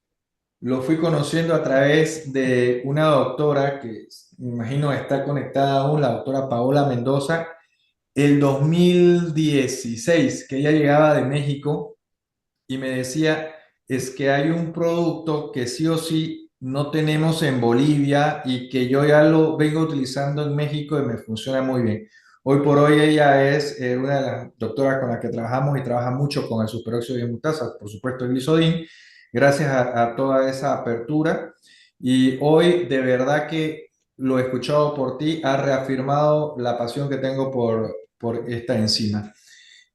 lo fui conociendo a través de una doctora que me imagino está conectada aún, la doctora Paola Mendoza, el 2016, que ella llegaba de México y me decía, es que hay un producto que sí o sí no tenemos en Bolivia y que yo ya lo vengo utilizando en México y me funciona muy bien. Hoy por hoy ella es una de las doctoras con las que trabajamos y trabaja mucho con el superóxido de dismutasa, por supuesto el Glisodin, gracias a toda esa apertura. Y hoy de verdad que lo he escuchado por ti, ha reafirmado la pasión que tengo por esta enzima.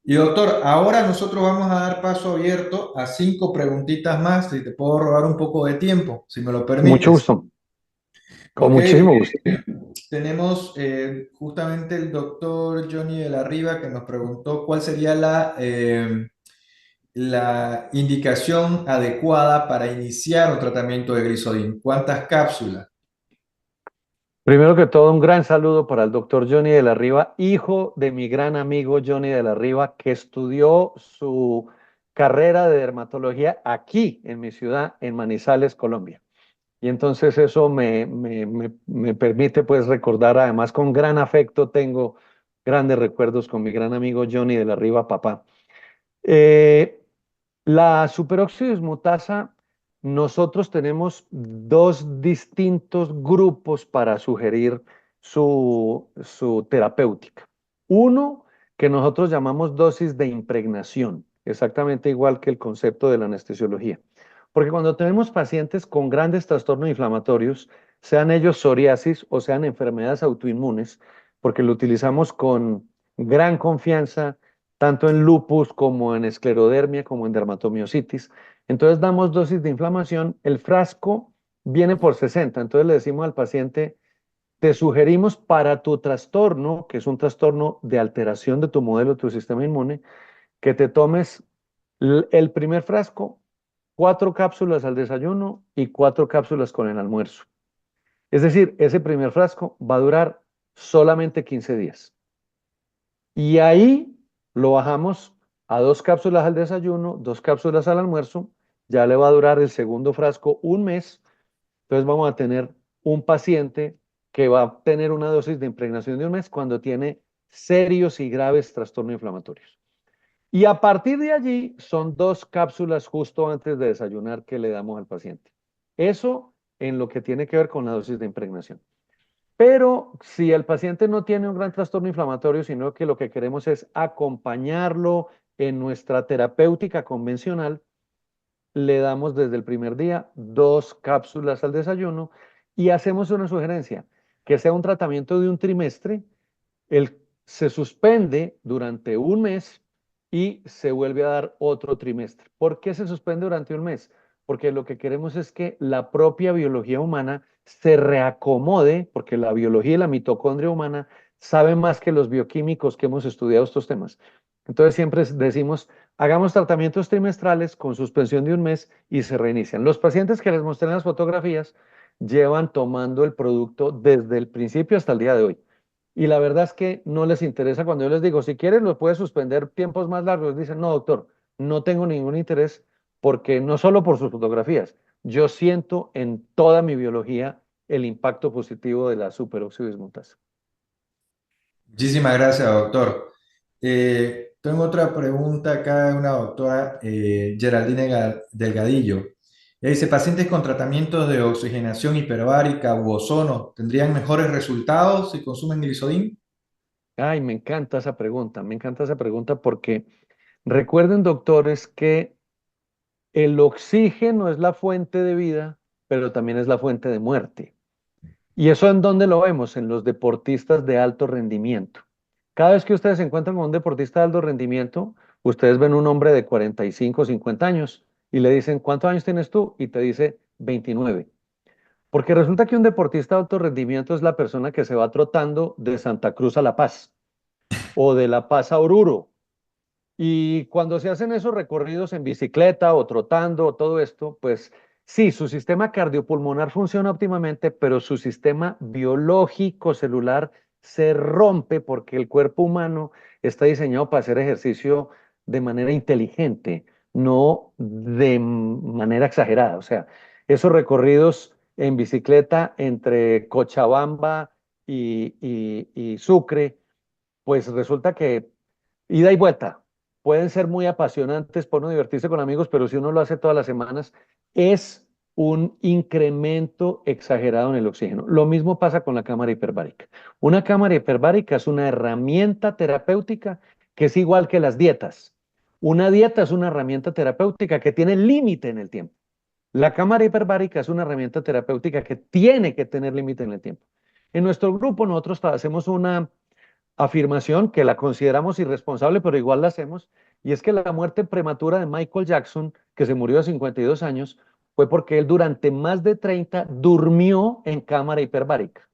Y doctor, ahora nosotros vamos a dar paso abierto a 5 preguntitas más, si te puedo robar un poco de tiempo, si me lo Mucho permites. gusto, con Ok, muchísimo gusto. tenemos justamente el doctor Johnny de la Riva que nos preguntó cuál sería la indicación adecuada para iniciar un tratamiento de Glisodin. ¿Cuántas cápsulas? Primero que todo, un gran saludo para el doctor Johnny de la Riva, hijo de mi gran amigo Johnny de la Riva, que estudió su carrera de dermatología aquí en mi ciudad, en Manizales, Colombia. Y entonces eso me permite pues recordar, además con gran afecto, tengo grandes recuerdos con mi gran amigo Johnny de la Riva, papá. Eh, la superóxido dismutasa, nosotros tenemos dos distintos grupos para sugerir su terapéutica. Uno que nosotros llamamos dosis de impregnación, exactamente igual que el concepto de la anestesiología. Porque cuando tenemos pacientes con grandes trastornos inflamatorios, sean ellos psoriasis o sean enfermedades autoinmunes, porque lo utilizamos con gran confianza tanto en lupus como en esclerodermia, como en dermatomiositis. Entonces damos dosis de inflamación, el frasco viene por 60, entonces le decimos al paciente, te sugerimos para tu trastorno, que es un trastorno de alteración de tu modelo, de tu sistema inmune, que te tomes el primer frasco, 4 cápsulas al desayuno y 4 cápsulas con el almuerzo. Es decir, ese primer frasco va a durar solamente 15 días. Y ahí lo bajamos a 2 cápsulas al desayuno, 2 cápsulas al almuerzo. Ya le va a durar el segundo frasco un mes. Entonces vamos a tener un paciente que va a tener una dosis de impregnación de un mes cuando tiene serios y graves trastornos inflamatorios. Y a partir de allí son 2 cápsulas justo antes de desayunar que le damos al paciente. Eso en lo que tiene que ver con la dosis de impregnación. Pero si el paciente no tiene un gran trastorno inflamatorio, sino que lo que queremos es acompañarlo en nuestra terapéutica convencional, le damos desde el primer día 2 cápsulas al desayuno y hacemos una sugerencia, que sea un tratamiento de un trimestre, se suspende durante un mes y se vuelve a dar otro trimestre. ¿Por qué se suspende durante un mes? Porque lo que queremos es que la propia biología humana se reacomode, porque la biología y la mitocondria humana saben más que los bioquímicos que hemos estudiado estos temas. Entonces siempre decimos, hagamos tratamientos trimestrales con suspensión de un mes y se reinician. Los pacientes que les mostré en las fotografías llevan tomando el producto desde el principio hasta el día de hoy. Y la verdad es que no les interesa cuando yo les digo, si quieres lo puedes suspender tiempos más largos. Dicen, no, doctor, no tengo ningún interés porque no solo por sus fotografías, yo siento en toda mi biología el impacto positivo de la superóxido dismutasa. Muchísimas gracias, doctor. Tengo otra pregunta acá de una doctora, Geraldine Delgadillo. Ella dice, pacientes con tratamientos de oxigenación hiperbárica u ozono, ¿tendrían mejores resultados si consumen glisodin? Ay, me encanta esa pregunta porque recuerden, doctores, que el oxígeno es la fuente de vida, pero también es la fuente de muerte. ¿Y eso en dónde lo vemos? En los deportistas de alto rendimiento. Cada vez que ustedes se encuentran con un deportista de alto rendimiento, ustedes ven un hombre de 45 o 50 años y le dicen, ¿cuántos años tienes tú? Y te dice 29. Porque resulta que un deportista de alto rendimiento es la persona que se va trotando de Santa Cruz a La Paz o de La Paz a Oruro. Y cuando se hacen esos recorridos en bicicleta o trotando o todo esto, pues sí, su sistema cardiopulmonar funciona óptimamente, pero su sistema biológico celular se rompe porque el cuerpo humano está diseñado para hacer ejercicio de manera inteligente, no de manera exagerada. O sea, esos recorridos en bicicleta entre Cochabamba y Sucre, pues resulta que ida y vuelta pueden ser muy apasionantes por no divertirse con amigos, pero si uno lo hace todas las semanas, es un incremento exagerado en el oxígeno. Lo mismo pasa con la cámara hiperbárica. Una cámara hiperbárica es una herramienta terapéutica que es igual que las dietas. Una dieta es una herramienta terapéutica que tiene límite en el tiempo. La cámara hiperbárica es una herramienta terapéutica que tiene que tener límite en el tiempo. En nuestro grupo nosotros hacemos una afirmación que la consideramos irresponsable, pero igual la hacemos, y es que la muerte prematura de Michael Jackson, que se murió a 52 años, fue porque él durante más de 30 durmió en cámara hiperbárica.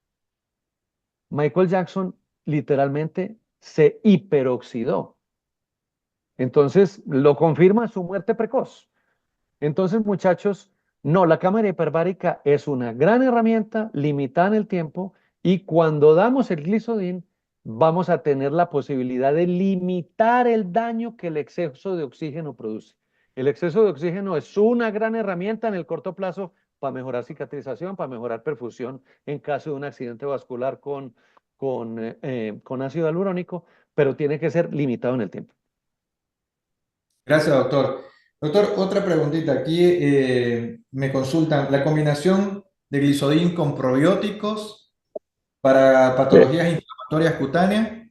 Michael Jackson literalmente se hiperoxidó. Entonces, lo confirma su muerte precoz. Entonces, muchachos, no, la cámara hiperbárica es una gran herramienta limitada en el tiempo y cuando damos el Glisodin vamos a tener la posibilidad de limitar el daño que el exceso de oxígeno produce. El exceso de oxígeno es una gran herramienta en el corto plazo para mejorar cicatrización, para mejorar perfusión en caso de un accidente vascular con ácido hialurónico, pero tiene que ser limitado en el tiempo. Gracias, doctor. Doctor, otra preguntita. Aquí me consultan la combinación de glisodin con probióticos para patologías inflamatorias cutáneas.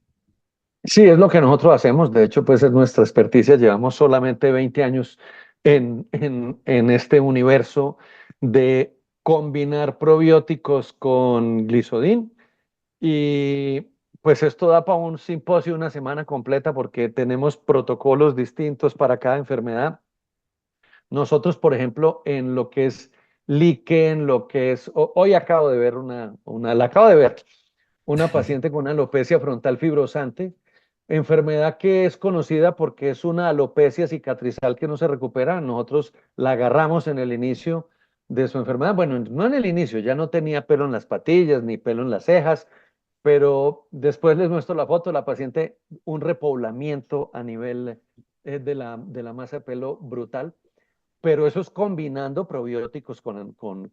Sí, es lo que nosotros hacemos. De hecho, pues es nuestra experticia. Llevamos solamente 20 años en este universo de combinar probióticos con glisodín. Y pues esto da para un simposio una semana completa porque tenemos protocolos distintos para cada enfermedad. Nosotros, por ejemplo, en lo que es líquen, lo que es... Hoy acabo de ver la acabo de ver, una paciente con una alopecia frontal fibrosante, enfermedad que es conocida porque es una alopecia cicatrizal que no se recupera. Nosotros la agarramos en el inicio de su enfermedad. Bueno, no en el inicio, ya no tenía pelo en las patillas ni pelo en las cejas, pero después les muestro la foto, la paciente, un repoblamiento a nivel de la masa de pelo brutal, pero eso es combinando probióticos con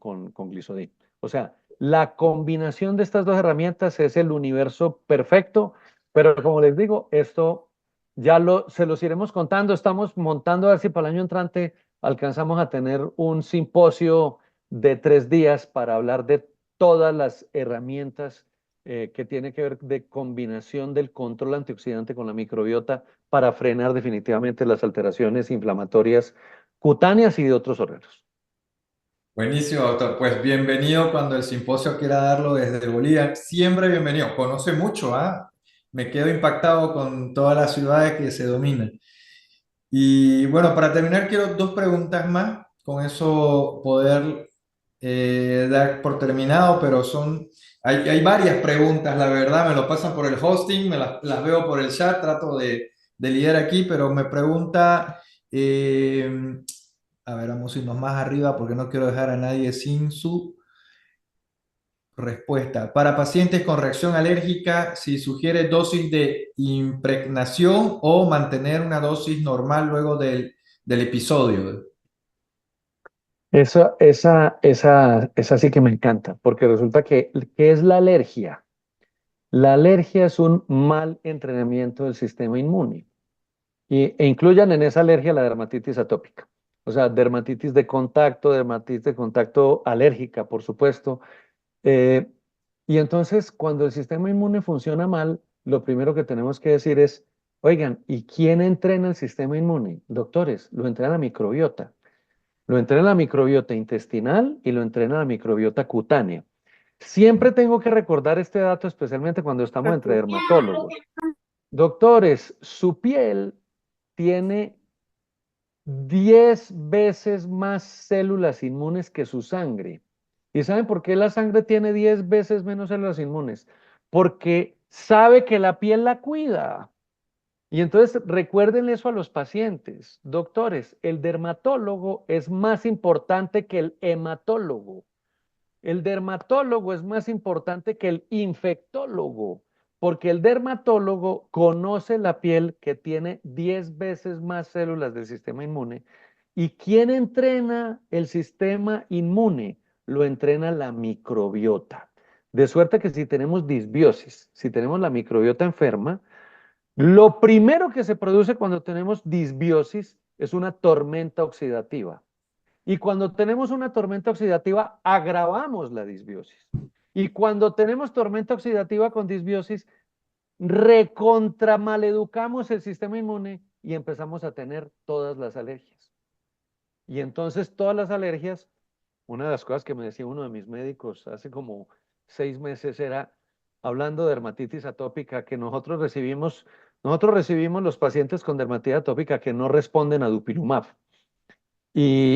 Glisodin. O sea, la combinación de estas dos herramientas es el universo perfecto, pero como les digo, esto se los iremos contando. Estamos montando a ver si para el año entrante alcanzamos a tener un simposio de 3 días para hablar de todas las herramientas que tiene que ver de combinación del control antioxidante con la microbiota para frenar definitivamente las alteraciones inflamatorias cutáneas y de otros órganos. Buenísimo, doctor. Pues bienvenido cuando el simposio quiera darlo desde Bolivia. Siempre bienvenido. Conoce mucho, ¿ah? Me quedo impactado con todas las ciudades que se dominan. Y bueno, para terminar, quiero dos preguntas más. Con eso poder dar por terminado, pero hay varias preguntas, la verdad. Me lo pasan por el hosting, las veo por el chat, trato de lidiar aquí, pero me pregunta, a ver, vamos a irnos más arriba porque no quiero dejar a nadie sin su respuesta. Para pacientes con reacción alérgica, si sugiere dosis de impregnación o mantener una dosis normal luego del episodio. Esa sí que me encanta, porque resulta que, ¿qué es la alergia? La alergia es un mal entrenamiento del sistema inmune. E incluyan en esa alergia la dermatitis atópica. O sea, dermatitis de contacto alérgica, por supuesto. Eh, y entonces, cuando el sistema inmune funciona mal, lo primero que tenemos que decir es, oigan, ¿y quién entrena el sistema inmune? Doctores, lo entrena la microbiota. Lo entrena la microbiota intestinal y lo entrena la microbiota cutánea. Siempre tengo que recordar este dato, especialmente cuando estamos entre dermatólogos. Doctores, su piel tiene 10 veces más células inmunes que su sangre ¿Y saben por qué la sangre tiene 10 veces menos células inmunes? Porque sabe que la piel la cuida. Y entonces recuerden eso a los pacientes. Doctores, el dermatólogo es más importante que el hematólogo. El dermatólogo es más importante que el infectólogo, porque el dermatólogo conoce la piel que tiene 10 veces más células del sistema inmune. ¿Y quién entrena el sistema inmune? Lo entrena la microbiota. De suerte que si tenemos disbiosis, si tenemos la microbiota enferma, lo primero que se produce cuando tenemos disbiosis es una tormenta oxidativa. Y cuando tenemos una tormenta oxidativa, agravamos la disbiosis. Y cuando tenemos tormenta oxidativa con disbiosis, recontramaleducamos el sistema inmune y empezamos a tener todas las alergias. Y entonces todas las alergias, una de las cosas que me decía uno de mis médicos hace como 6 meses era, hablando de dermatitis atópica, que nosotros recibimos los pacientes con dermatitis atópica que no responden a dupilumab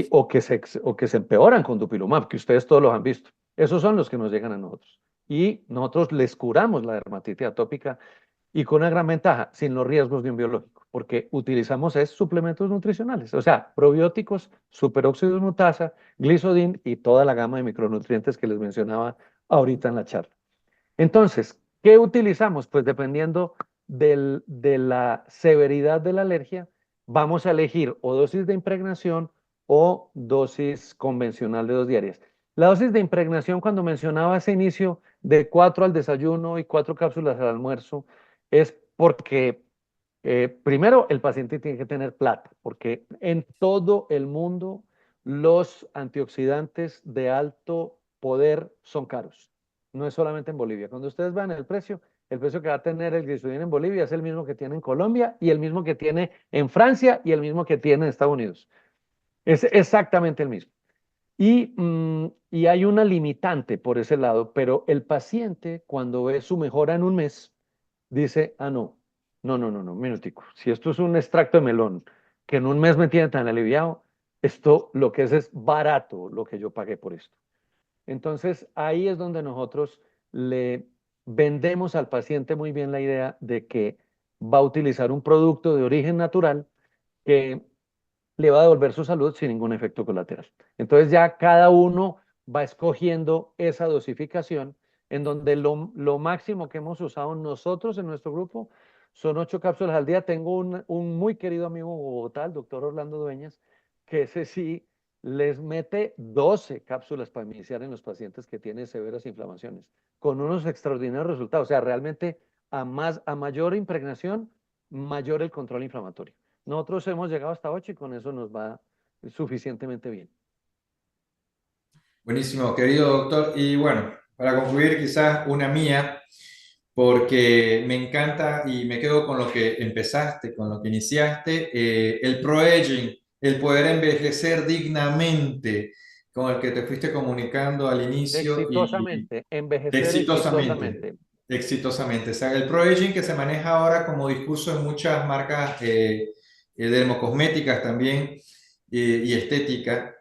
o que se empeoran con dupilumab, que ustedes todos los han visto. Esos son los que nos llegan a nosotros. Y nosotros les curamos la dermatitis atópica y con una gran ventaja, sin los riesgos de un biológico, porque utilizamos suplementos nutricionales, o sea, probióticos, superóxido de mutasa, glicidin y toda la gama de micronutrientes que les mencionaba ahorita en la charla. Entonces, ¿qué utilizamos? Pues dependiendo de la severidad de la alergia, vamos a elegir o dosis de impregnación o dosis convencional de 2 diarias. La dosis de impregnación, cuando mencionaba ese inicio de 4 al desayuno y 4 cápsulas al almuerzo, es porque primero el paciente tiene que tener plata, porque en todo el mundo los antioxidantes de alto poder son caros. No es solamente en Bolivia. Cuando ustedes vean el precio que va a tener el glicidin en Bolivia es el mismo que tiene en Colombia y el mismo que tiene en Francia y el mismo que tiene en Estados Unidos. Es exactamente el mismo. Y hay una limitante por ese lado, pero el paciente cuando ve su mejora en un mes, dice, ah, no, no, no, no, no, un minutico. Si esto es un extracto de melón que en un mes me tiene tan aliviado, esto lo que es barato lo que yo pagué por esto. Entonces, ahí es donde nosotros le vendemos al paciente muy bien la idea de que va a utilizar un producto de origen natural que le va a devolver su salud sin ningún efecto colateral. Entonces ya cada uno va escogiendo esa dosificación en donde lo máximo que hemos usado nosotros en nuestro grupo son 8 cápsulas al día. Tengo un muy querido amigo en Bogotá, el doctor Orlando Dueñas, que ese sí les mete 12 cápsulas para iniciar en los pacientes que tienen severas inflamaciones, con unos extraordinarios resultados. O sea, realmente a mayor impregnación, mayor el control inflamatorio. Nosotros hemos llegado hasta 8 y con eso nos va suficientemente bien. Buenísimo, querido doctor. Y bueno, para concluir, quizás una mía, porque me encanta y me quedo con lo que empezaste, con lo que iniciaste, el pro-aging, el poder envejecer dignamente, con el que te fuiste comunicando al inicio y Exitosamente, envejecer exitosamente, exitosamente. exitosamente. O sea, el pro-aging que se maneja ahora como discurso en muchas marcas dermocosméticas también y estética.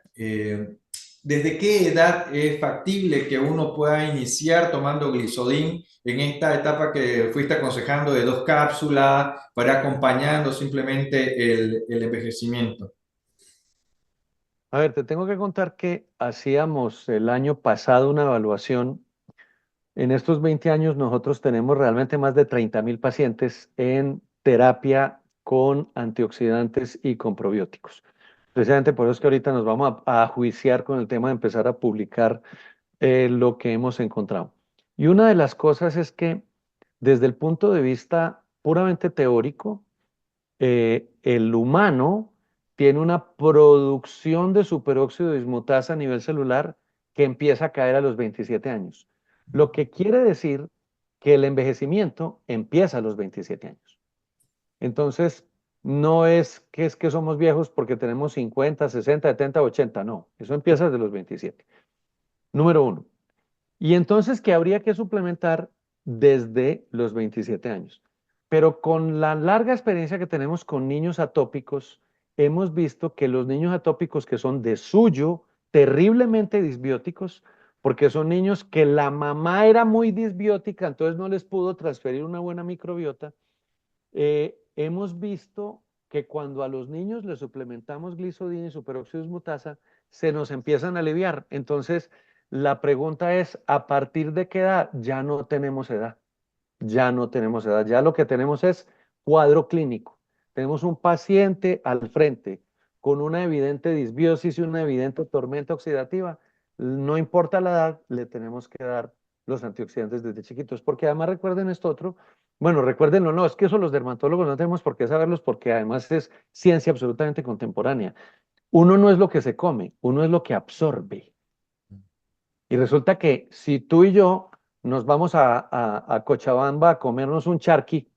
¿Desde qué edad es factible que uno pueda iniciar tomando glisolín en esta etapa que fuiste aconsejando de 2 cápsulas para acompañando simplemente el envejecimiento? A ver, te tengo que contar que hacíamos el año pasado una evaluación. En estos 20 años nosotros tenemos realmente más de 30.000 pacientes en terapia con antioxidantes y con probióticos. Precisamente por eso es que ahorita nos vamos a juiciar con el tema de empezar a publicar lo que hemos encontrado. Y una de las cosas es que desde el punto de vista puramente teórico, el humano tiene una producción de superóxido de dismutasa a nivel celular que empieza a caer a los 27 años. Lo que quiere decir que el envejecimiento empieza a los 27 años. Entonces, no es que somos viejos porque tenemos 50, 60, 70, 80, no, eso empieza desde los 27. Número uno. Y entonces que habría que suplementar desde los 27 años. Pero con la larga experiencia que tenemos con niños atópicos, hemos visto que los niños atópicos que son de suyo terriblemente disbióticos porque son niños que la mamá era muy disbiótica, entonces no les pudo transferir una buena microbiota. Hemos visto que cuando a los niños les suplementamos glisodina y superóxido dismutasa, se nos empiezan a aliviar. Entonces, la pregunta es, ¿a partir de qué edad? Ya no tenemos edad. Ya no tenemos edad. Ya lo que tenemos es cuadro clínico. Tenemos un paciente al frente con una evidente disbiosis y una evidente tormenta oxidativa. No importa la edad, le tenemos que dar los antioxidantes desde chiquitos, porque además recuerden esto otro, bueno, recuérdenlo, no, es que eso los dermatólogos no tenemos por qué saberlos, porque además es ciencia absolutamente contemporánea. Uno no es lo que se come, uno es lo que absorbe. Y resulta que si tú y yo nos vamos a Cochabamba a comernos un charqui,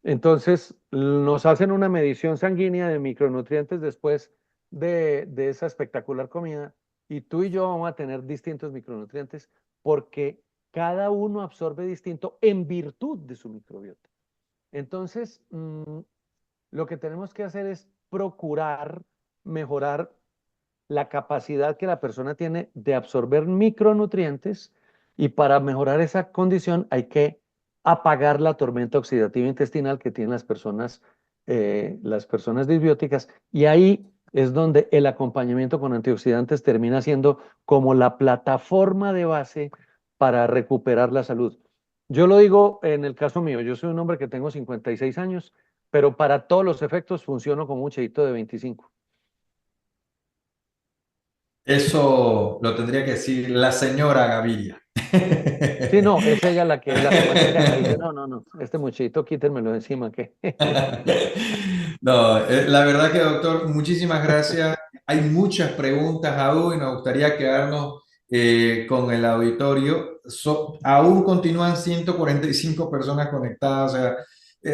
entonces nos hacen una medición sanguínea de micronutrientes después de esa espectacular comida y tú y yo vamos a tener distintos micronutrientes porque cada uno absorbe distinto en virtud de su microbiota. Entonces, lo que tenemos que hacer es procurar mejorar la capacidad que la persona tiene de absorber micronutrientes y para mejorar esa condición hay que apagar la tormenta oxidativa intestinal que tienen las personas disbióticas y ahí es donde el acompañamiento con antioxidantes termina siendo como la plataforma de base para recuperar la salud. Yo lo digo en el caso mío, yo soy un hombre que tengo 56 años, pero para todos los efectos funciono como un chavito de 25. Eso lo tendría que decir la señora Gaviria. Sí, no, es ella la que machaca. Dice, no, no, no, este muchachito quítenmelo de encima, que No, la verdad que doctor, muchísimas gracias. Hay muchas preguntas aún y nos gustaría quedarnos con el auditorio. Aún continúan 145 personas conectadas, o sea,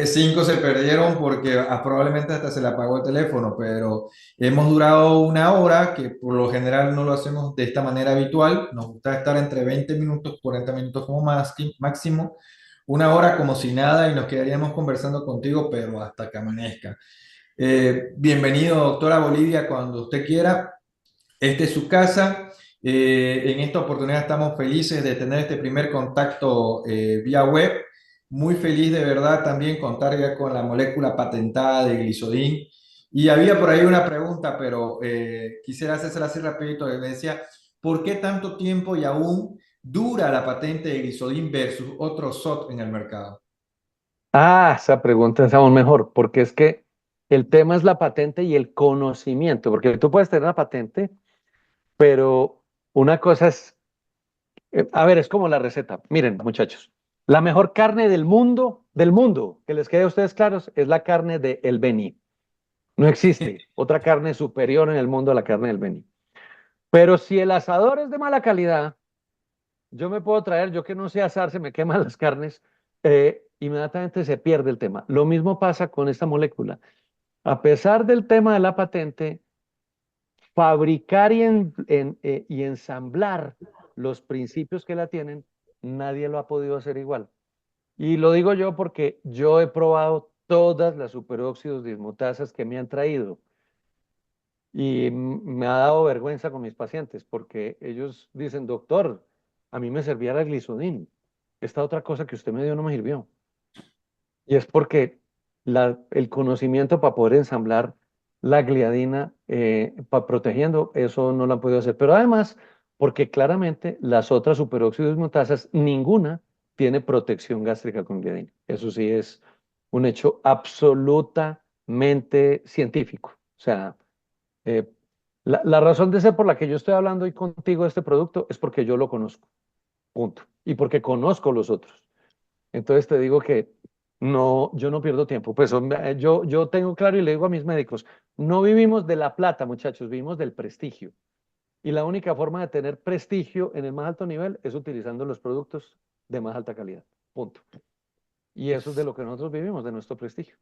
5 se perdieron porque probablemente hasta se le apagó el teléfono, pero hemos durado una hora, que por lo general no lo hacemos de esta manera habitual. Nos gusta estar entre 20 minutos, 40 minutos como máximo, una hora como si nada y nos quedaríamos conversando contigo, pero hasta que amanezca. Bienvenido, doctora Bolivia, cuando usted quiera. Esta es su casa. En esta oportunidad estamos felices de tener este primer contacto vía web. Muy feliz de verdad también contar ya con la molécula patentada de glisodin. Y había por ahí una pregunta, pero quisiera hacérsela así rapidito. Le decía, ¿por qué tanto tiempo y aún dura la patente de glisodin versus otros SOT en el mercado? Ah, esa pregunta es aún mejor, porque es que el tema es la patente y el conocimiento, porque tú puedes tener la patente, pero una cosa es, a ver, es como la receta. Miren, muchachos, la mejor carne del mundo, que les quede a ustedes claros, es la carne de el Beni. No existe otra carne superior en el mundo a la carne del Beni. Pero si el asador es de mala calidad, yo me puedo traer, yo que no sé asar, se me queman las carnes, inmediatamente se pierde el tema. Lo mismo pasa con esta molécula. A pesar del tema de la patente, fabricar y ensamblar los principios que la tienen, nadie lo ha podido hacer igual. Y lo digo yo porque yo he probado todas las superóxidos dismutasas que me han traído y me ha dado vergüenza con mis pacientes porque ellos dicen, doctor, a mí me servía la glisodin. Esta otra cosa que usted me dio no me sirvió. Y es porque el conocimiento para poder ensamblar la gliadina protegiendo, eso no lo han podido hacer. Pero además, porque claramente las otras superóxidos dismutasas, ninguna tiene protección gástrica con gliadina. Eso sí es un hecho absolutamente científico. O sea, eh, la razón de ser por la que yo estoy hablando hoy contigo de este producto es porque yo lo conozco, punto. Y porque conozco los otros. Entonces te digo que no, yo no pierdo tiempo. Pues yo tengo claro y le digo a mis médicos, no vivimos de la plata, muchachos, vivimos del prestigio. Y la única forma de tener prestigio en el más alto nivel es utilizando los productos de más alta calidad. Punto. Y eso es de lo que nosotros vivimos, de nuestro prestigio.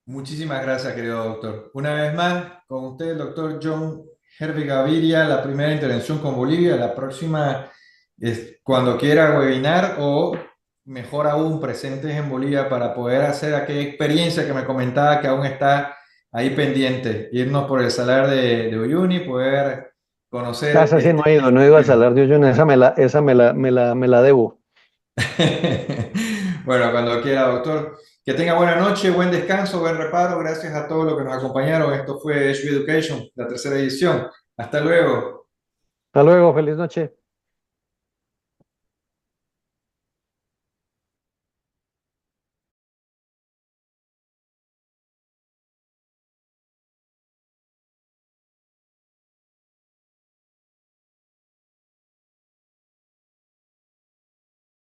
Muchísimas gracias, querido doctor. Una vez más, con usted, el doctor John Hervey Gaviria, la primera intervención con Bolivia. La próxima es cuando quiera webinar o mejor aún presentes en Bolivia para poder hacer aquella experiencia que me comentaba que aún está ahí pendiente. Irnos por el Salar de Uyuni, poder conocer Esa sí no he ido, no he ido al Salar de Uyuni, esa me la debo. Bueno, cuando quiera, doctor. Que tenga buena noche, buen descanso, buen reparo. Gracias a todos los que nos acompañaron. Esto fue HB Education, la tercera edición. Hasta luego. Hasta luego, feliz noche.